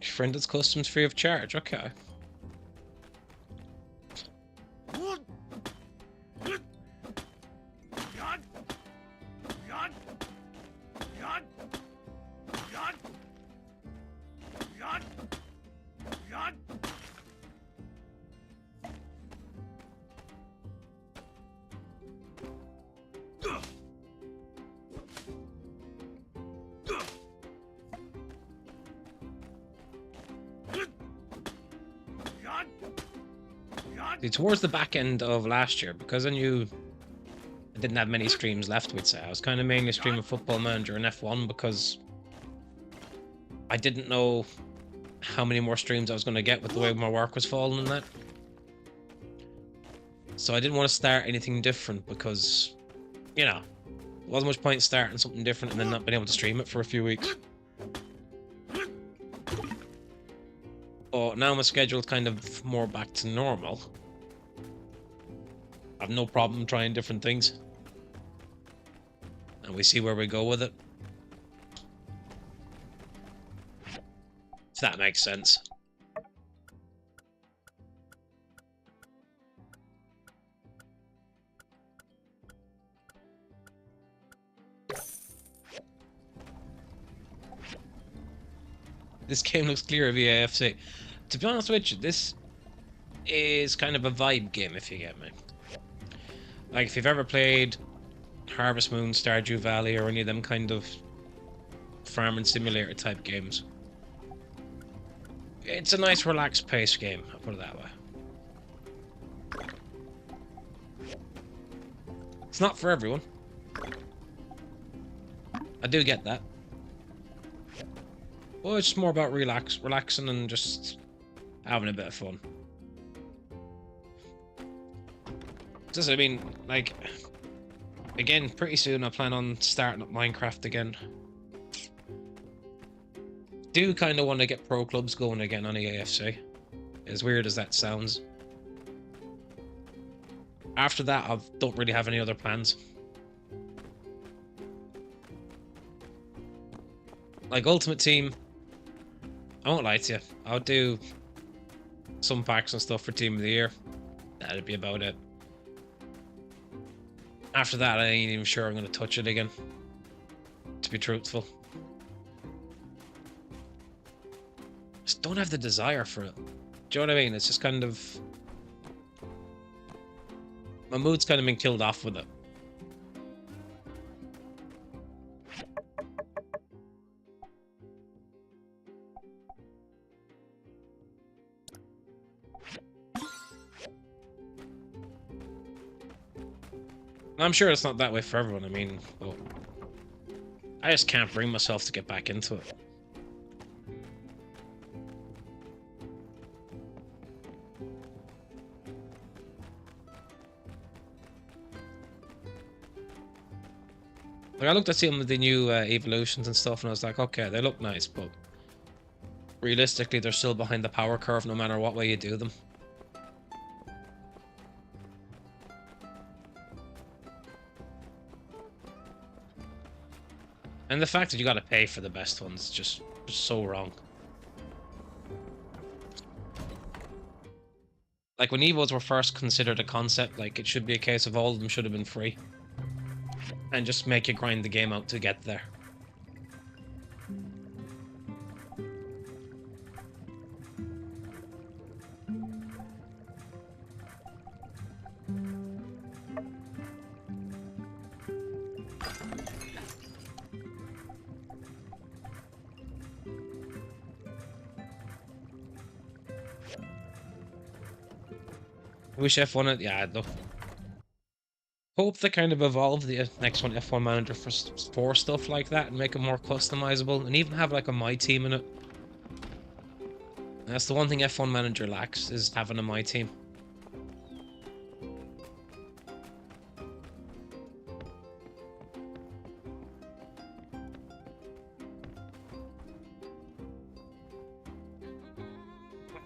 Friend does customs free of charge, okay. See, towards the back end of last year, because I knew I didn't have many streams left, we'd say, I was kind of mainly streaming Football Manager and F1 because I didn't know how many more streams I was going to get with the way my work was falling and that. So I didn't want to start anything different because, you know, there wasn't much point starting something different and then not being able to stream it for a few weeks. But now my schedule's kind of more back to normal. I have no problem trying different things. And we see where we go with it. If that makes sense. This game looks clear via AFC. To be honest with you, this is kind of a vibe game, if you get me. Like, if you've ever played Harvest Moon, Stardew Valley, or any of them kind of farming simulator type games, it's a nice relaxed pace game, I'll put it that way. It's not for everyone. I do get that. Well, it's just more about relaxing and just having a bit of fun. Just, I mean, like, again, pretty soon I plan on starting up Minecraft again. Do kind of want to get pro clubs going again on the AFC. As weird as that sounds. After that, I don't really have any other plans. Like Ultimate Team, I won't lie to you. I'll do some packs and stuff for Team of the Year. That'd be about it. After that, I ain't even sure I'm going to touch it again. To be truthful. Just don't have the desire for it. Do you know what I mean? It's just kind of... my mood's kind of been killed off with it. I'm sure it's not that way for everyone, I mean, but I just can't bring myself to get back into it. Like, I looked at some of the new evolutions and stuff, and I was like, okay, they look nice, but realistically, they're still behind the power curve no matter what way you do them. And the fact that you gotta pay for the best ones is just so wrong. Like, when Evos were first considered a concept, like, it should be a case of all of them should have been free. And just make you grind the game out to get there. Wish F1 it, yeah, though. Hope they kind of evolve the next one F1 Manager for stuff like that and make it more customizable and even have like a My Team in it. That's the one thing F1 Manager lacks, is having a My Team.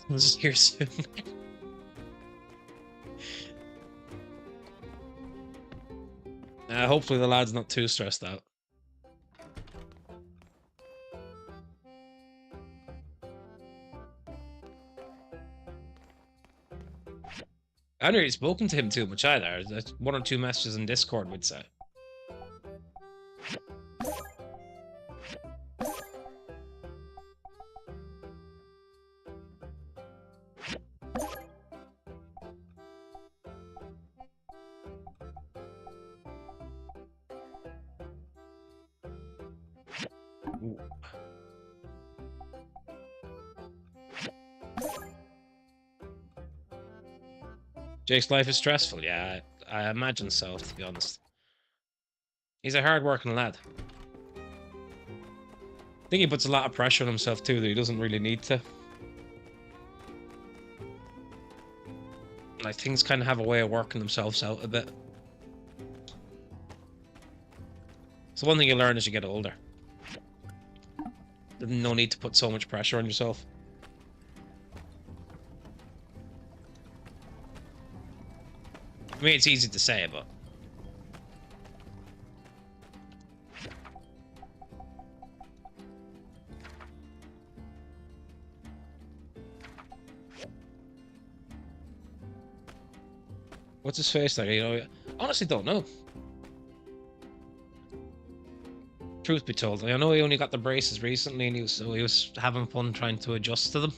This is here soon. Hopefully the lad's not too stressed out. I haven't really spoken to him too much either. There's one or two messages in Discord, we'd say. Jake's life is stressful, yeah, I imagine so, to be honest. He's a hard-working lad. I think he puts a lot of pressure on himself too, that he doesn't really need to. Like, things kind of have a way of working themselves out a bit. So one thing you learn as you get older. There's no need to put so much pressure on yourself. I mean, it's easy to say, but... what's his face like? You know, honestly don't know. Truth be told, I know he only got the braces recently, and he was having fun trying to adjust to them.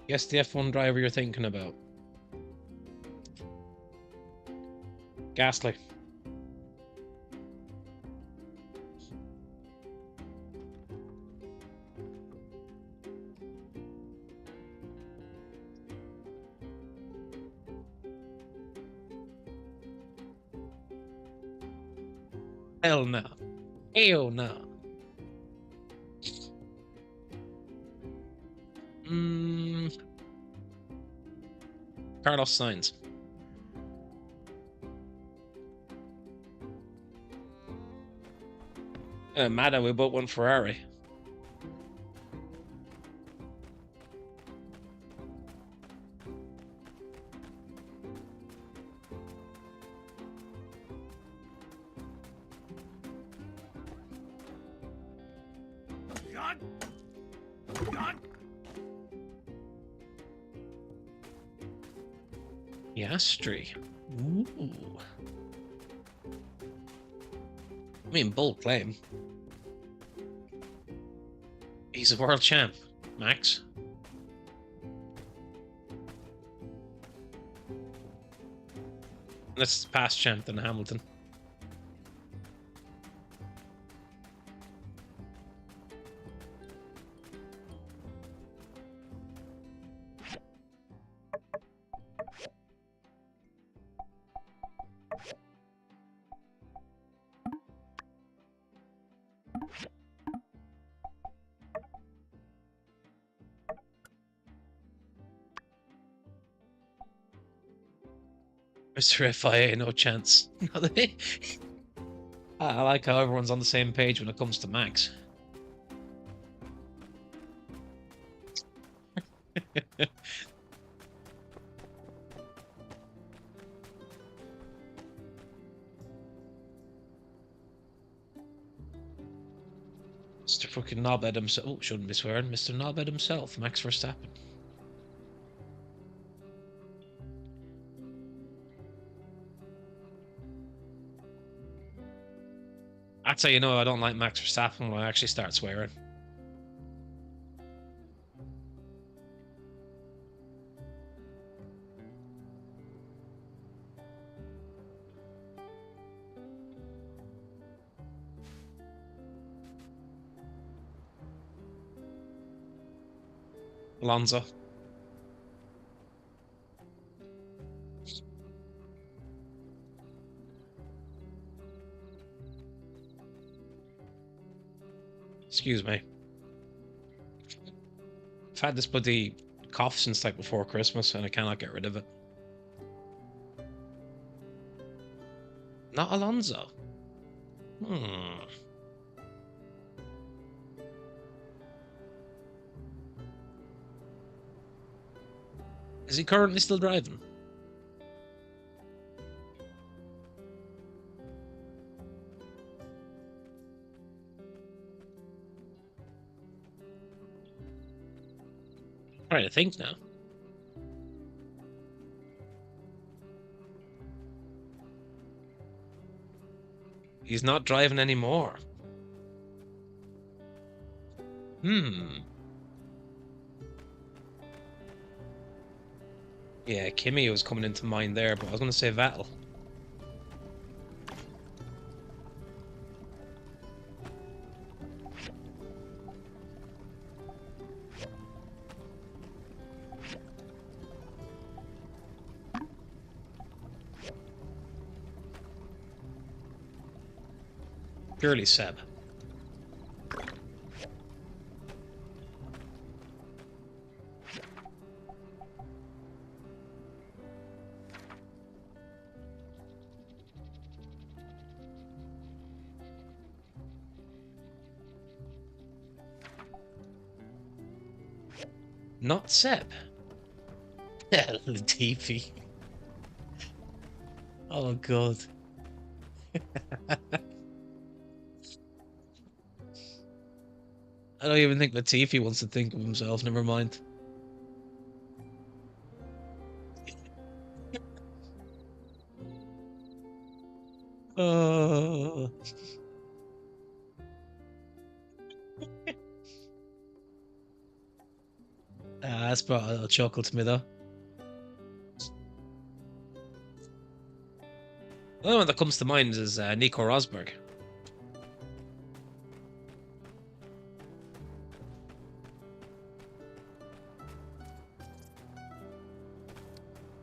Guess the F1 driver you're thinking about. Ghastly. Hell no. Hell no. Carlos Sainz. Matter, we bought one Ferrari. Yastri. Ooh. I mean, bold claim. He's a world champ, Max. That's past champ than Hamilton. Mr. FIA, no chance. I like how everyone's on the same page when it comes to Max. Mr. fucking Knobhead himself. Oh, shouldn't be swearing. Mr. Knobhead himself, Max Verstappen. That's how you know I don't like Max Verstappen when I actually start swearing. Alonso. Excuse me. I've had this bloody cough since like before Christmas and I cannot get rid of it. Not Alonso. Is he currently still driving? Trying to think now. He's not driving anymore. Yeah, Kimi was coming into mind there, but I was going to say Vettel. Purely Seb. Not Seb. Latifi. Oh god. I don't even think Latifi wants to think of himself, never mind. Oh. That's brought a little chuckle to me, though. The only one that comes to mind is Nico Rosberg.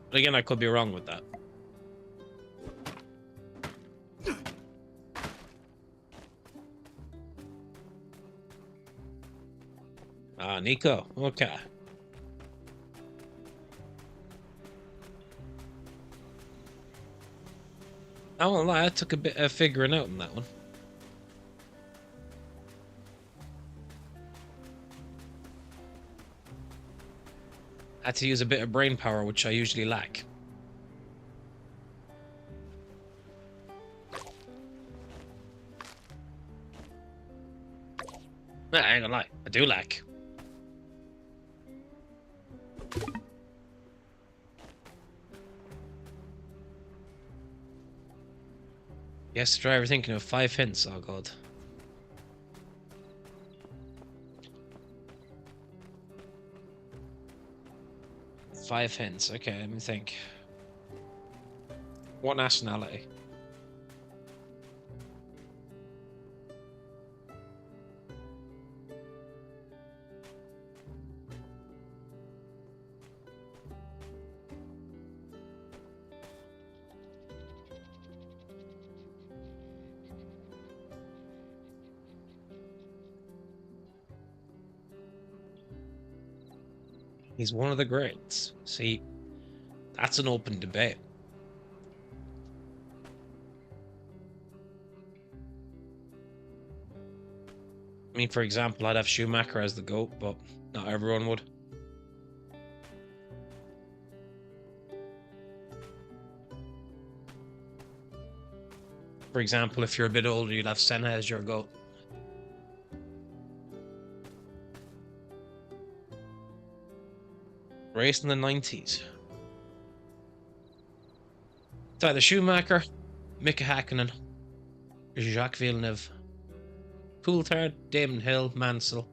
But again, I could be wrong with that. Ah, Nico. Okay. I won't lie, I took a bit of figuring out on that one. I had to use a bit of brain power, which I usually lack. Nah, I ain't gonna lie, I do lack. Yes, driver thinking of 5 hints, oh god. Five hints, okay, let me think. What nationality? He's one of the greats. See, that's an open debate. I mean, for example, I'd have Schumacher as the GOAT, but not everyone would. For example, if you're a bit older, you'd have Senna as your GOAT. Race in the 90s. It's either Schumacher, Mika Hakkinen, Jacques Villeneuve, Coulthard, Damon Hill, Mansell.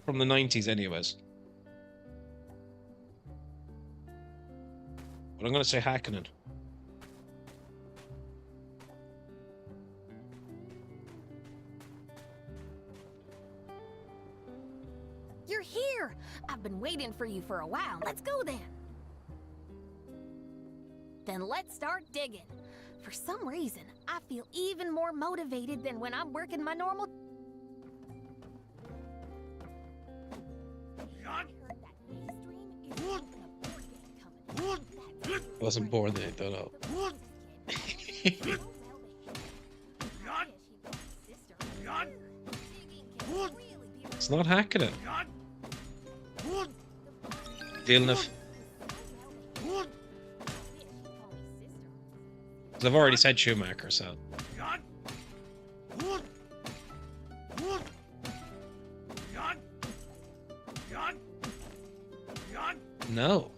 From the 90s anyways. But I'm going to say Hakkinen. You're here! I've been waiting for you for a while. Let's go then. Then let's start digging. For some reason, I feel even more motivated than when I'm working my normal... Wasn't born there, don't know. It's not Hakkinen. Villeneuve. I've already said Schumacher, so. No.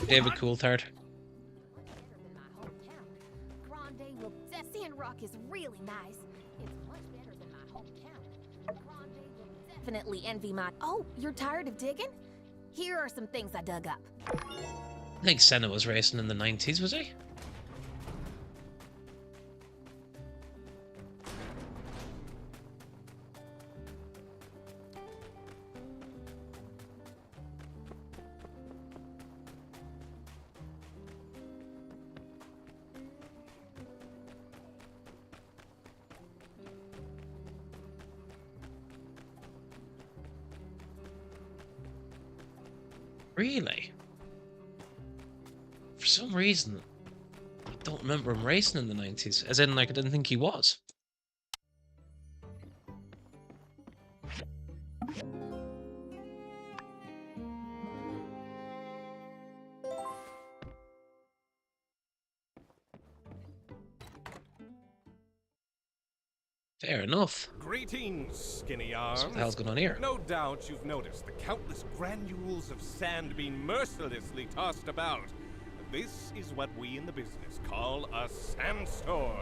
David Coulthard. Sandrock is really nice. It's much better than my hometown. Grande will definitely envy my... Oh, you're tired of digging? Here are some things I dug up. I think Senna was racing in the 90s, was he? Really? For some reason, I don't remember him racing in the 90s. As in, like, I didn't think he was. Fair enough. Greetings, skinny arms. What the hell's going on here? No doubt you've noticed the countless granules of sand being mercilessly tossed about. This is what we in the business call a sandstorm.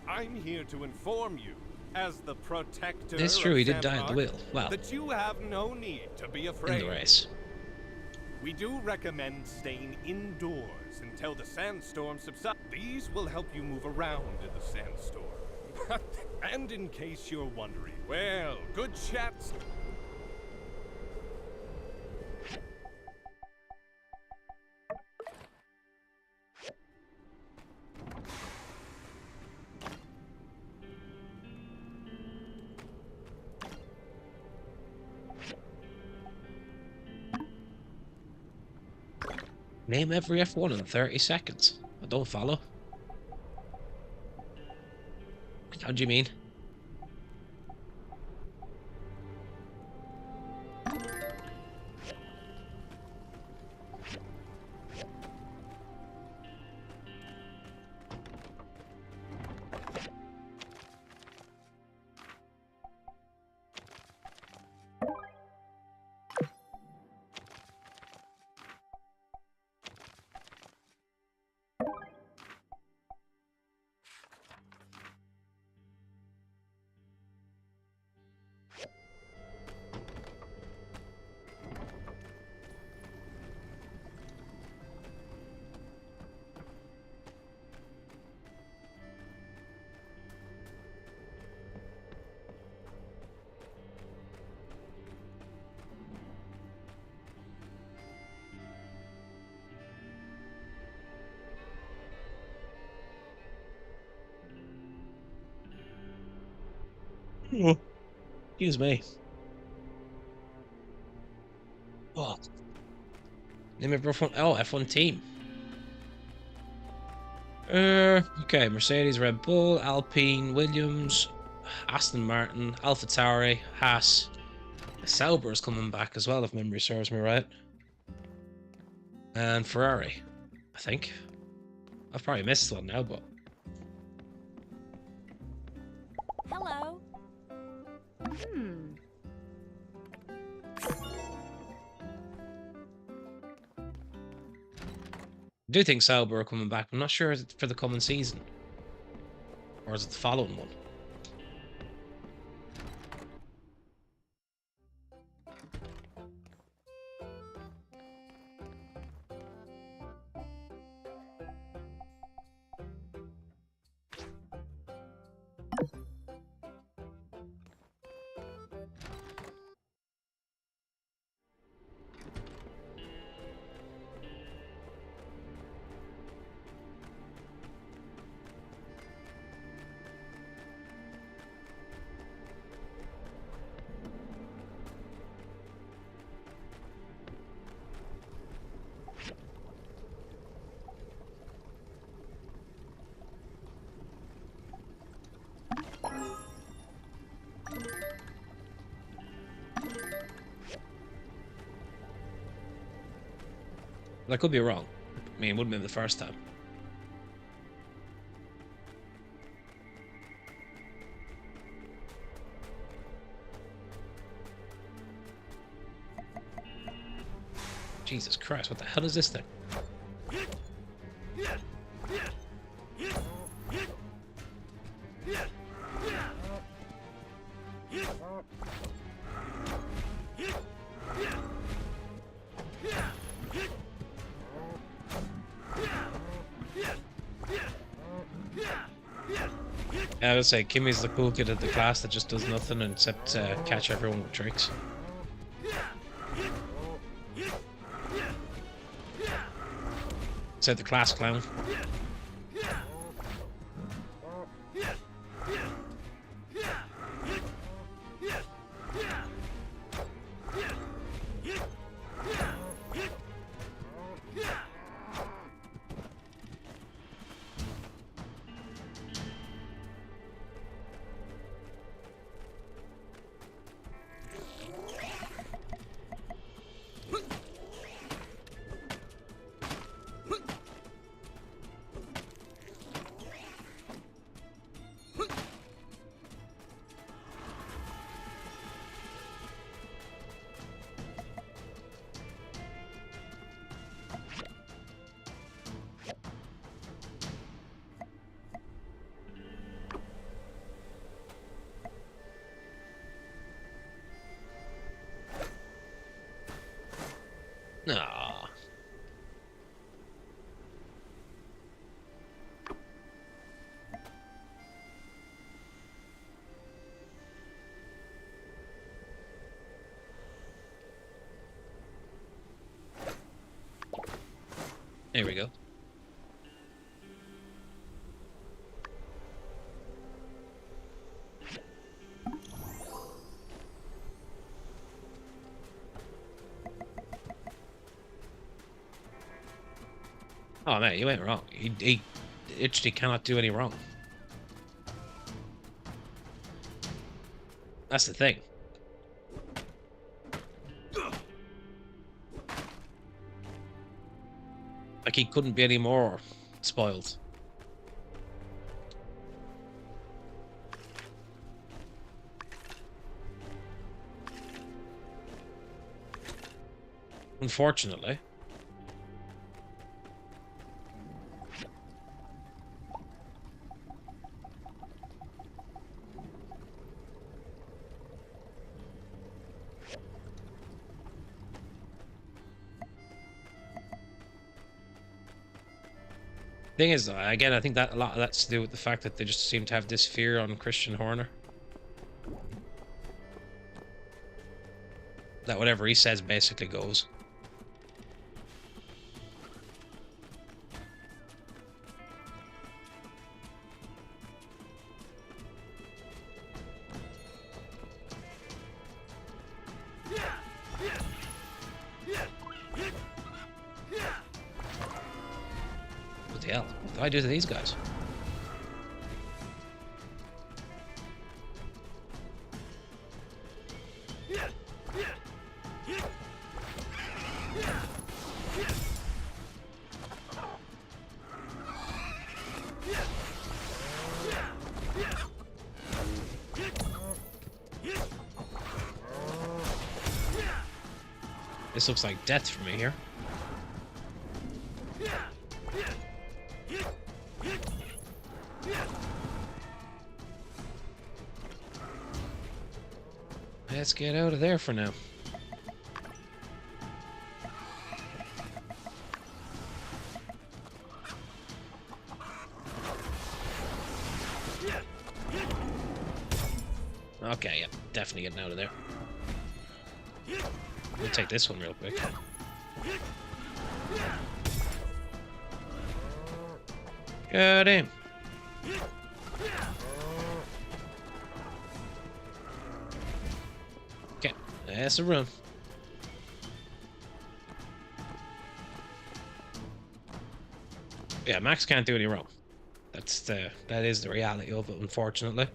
I'm here to inform you, as the protector It's true, of he did die on the Sandrock, wheel. Well, that you have no need to be afraid. in the race. We do recommend staying indoors until the sandstorm subsides. These will help you move around in the sandstorm. And in case you're wondering, well, good chats. Name every F1 in 30 seconds. I don't follow. How do you mean? Oh, excuse me. What? Name every F1. Oh, F1 team. Okay. Mercedes, Red Bull, Alpine, Williams, Aston Martin, AlphaTauri, Haas. Sauber is coming back as well, if memory serves me right. And Ferrari, I think. I've probably missed one now, but. Hello. I do think Sauber are coming back. I'm not sure is it for the coming season. Or is it the following one? I could be wrong. I mean, it wouldn't have been the first time. Jesus Christ, what the hell is this thing? I would say Kimmy's the cool kid of the class that just does nothing except catch everyone with tricks. Said the class clown. Oh man, you ain't wrong. He literally cannot do any wrong. That's the thing. Like, he couldn't be any more spoiled. Unfortunately. Thing is, again, I think that a lot of that's to do with the fact that they just seem to have this fear on Christian Horner. That whatever he says basically goes. What the hell? What do I do to these guys? This looks like death for me here. Let's get out of there for now. Okay, yeah, definitely getting out of there. We'll take this one real quick. Got him. Okay, that's a run. Yeah, Max can't do any wrong. That is the reality of it, unfortunately.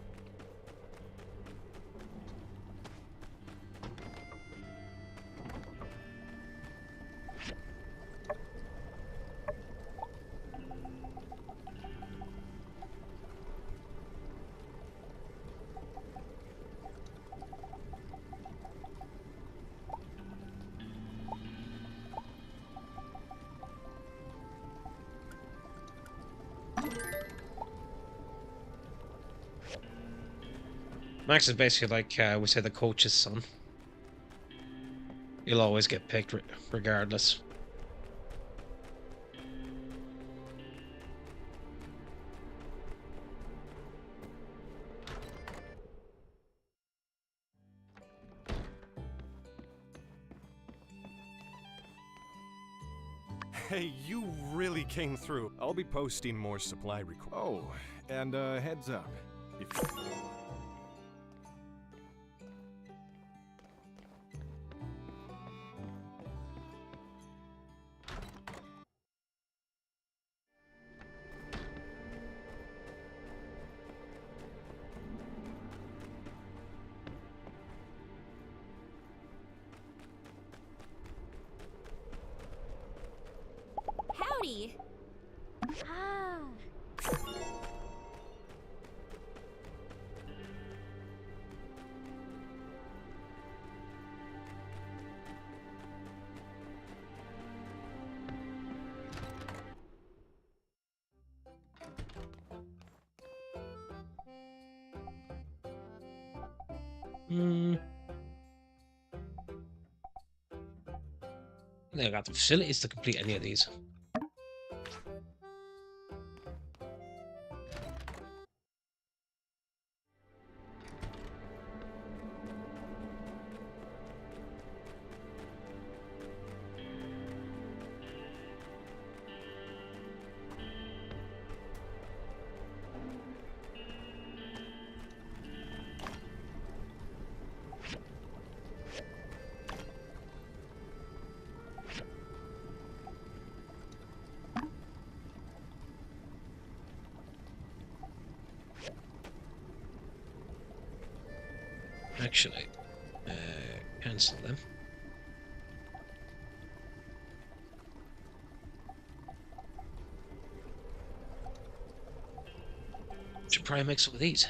Max is basically like, we say, the coach's son. He'll always get picked regardless. Hey, you really came through. I'll be posting more supply requests. Oh, and heads up. If Howdy! Ah. They got the facilities to complete any of these. Actually, cancel them. Should probably make some of these.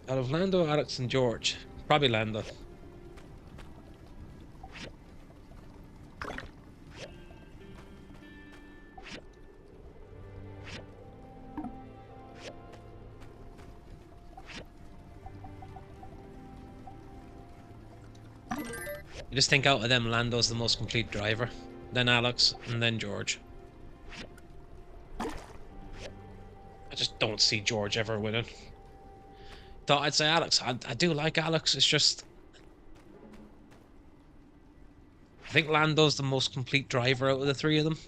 Out of Lando, Alex, and George. Probably Lando. You just think out of them, Lando's the most complete driver. Then Alex, and then George. I just don't see George ever winning. Thought I'd say Alex. I do like Alex, it's just... I think Lando's the most complete driver out of the three of them.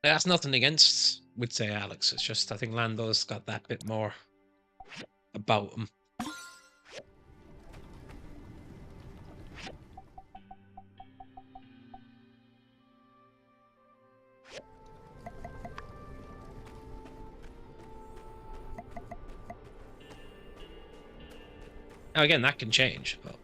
That's nothing against, would say Alex. It's just I think Lando's got that bit more about him. Now again, that can change, but...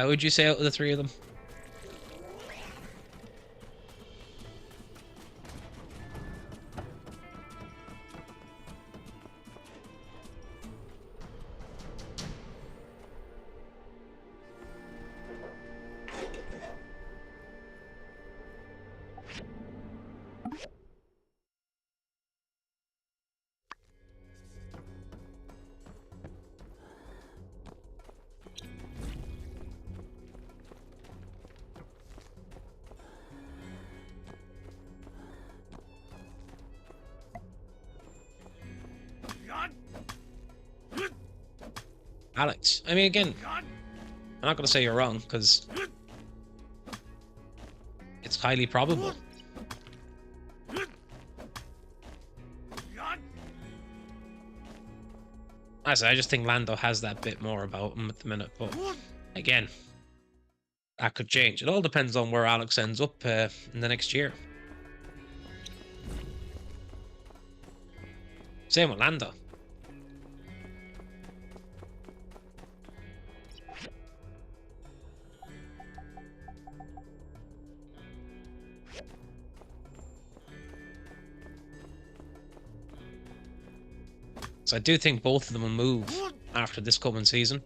would you say out of the three of them? Alex. I mean, again, I'm not going to say you're wrong, because it's highly probable. I just think Lando has that bit more about him at the minute, but again, that could change. It all depends on where Alex ends up in the next year. Same with Lando. So I do think both of them will move after this coming season.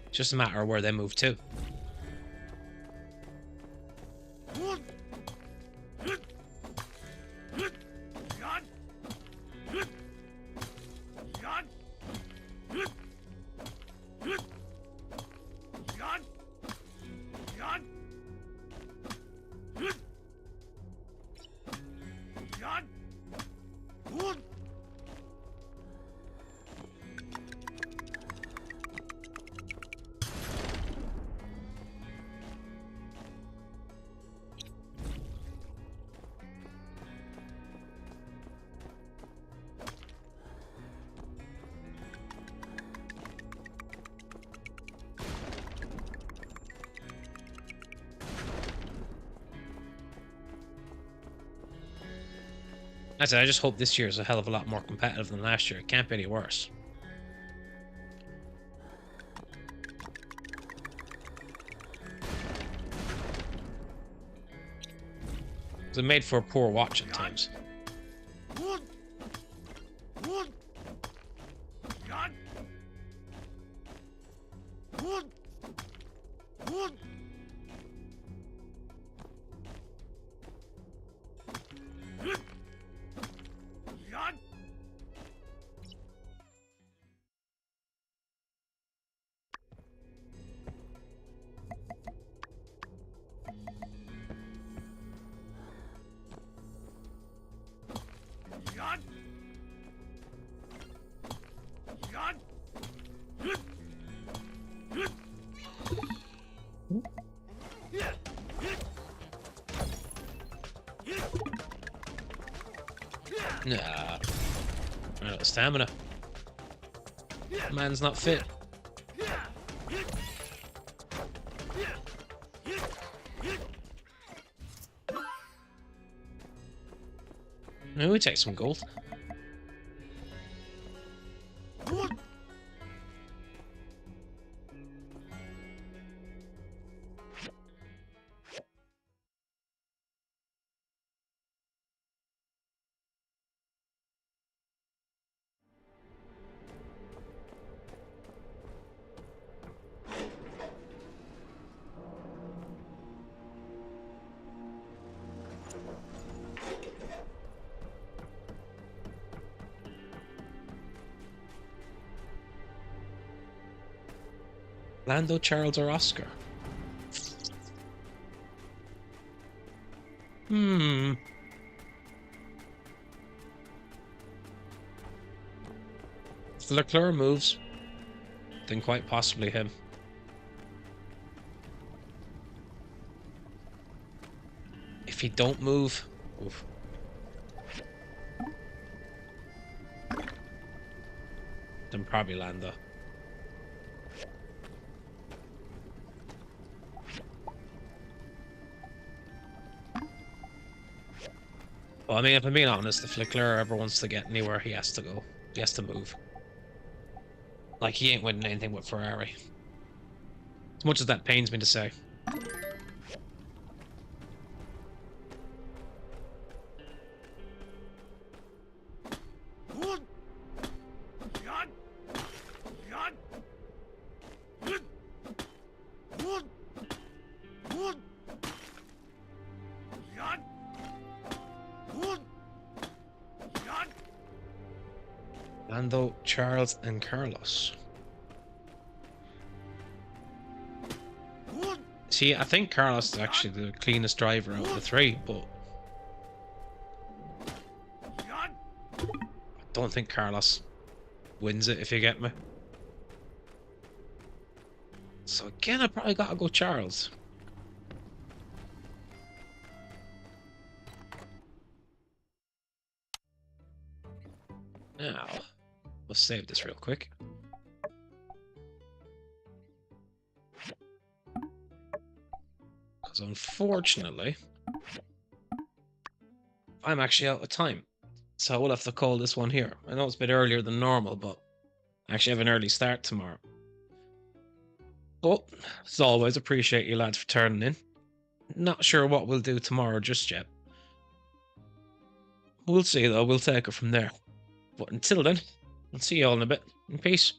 It's just a matter of where they move to. I just hope this year is a hell of a lot more competitive than last year. It can't be any worse. It made for a poor watch at times. Nah. Run out of stamina. Man's not fit. Maybe we take some gold. Lando, Charles, or Oscar? Hmm. If Leclerc moves, then quite possibly him. If he don't move, oof. Then probably Lando. Well, I mean, if I'm being honest, if Leclerc ever wants to get anywhere, he has to go. He has to move. Like, he ain't winning anything with Ferrari. As much as that pains me to say. Lando, Charles, and Carlos. See, I think Carlos is actually the cleanest driver out of the three, but I don't think Carlos wins it, if you get me. So again, I probably gotta go Charles. Now, let's save this real quick. Because unfortunately, I'm actually out of time. So I will have to call this one here. I know it's a bit earlier than normal, but I actually have an early start tomorrow. But, as always, appreciate you lads for turning in. Not sure what we'll do tomorrow just yet. We'll see though, we'll take it from there. But until then, I'll see you all in a bit. In peace.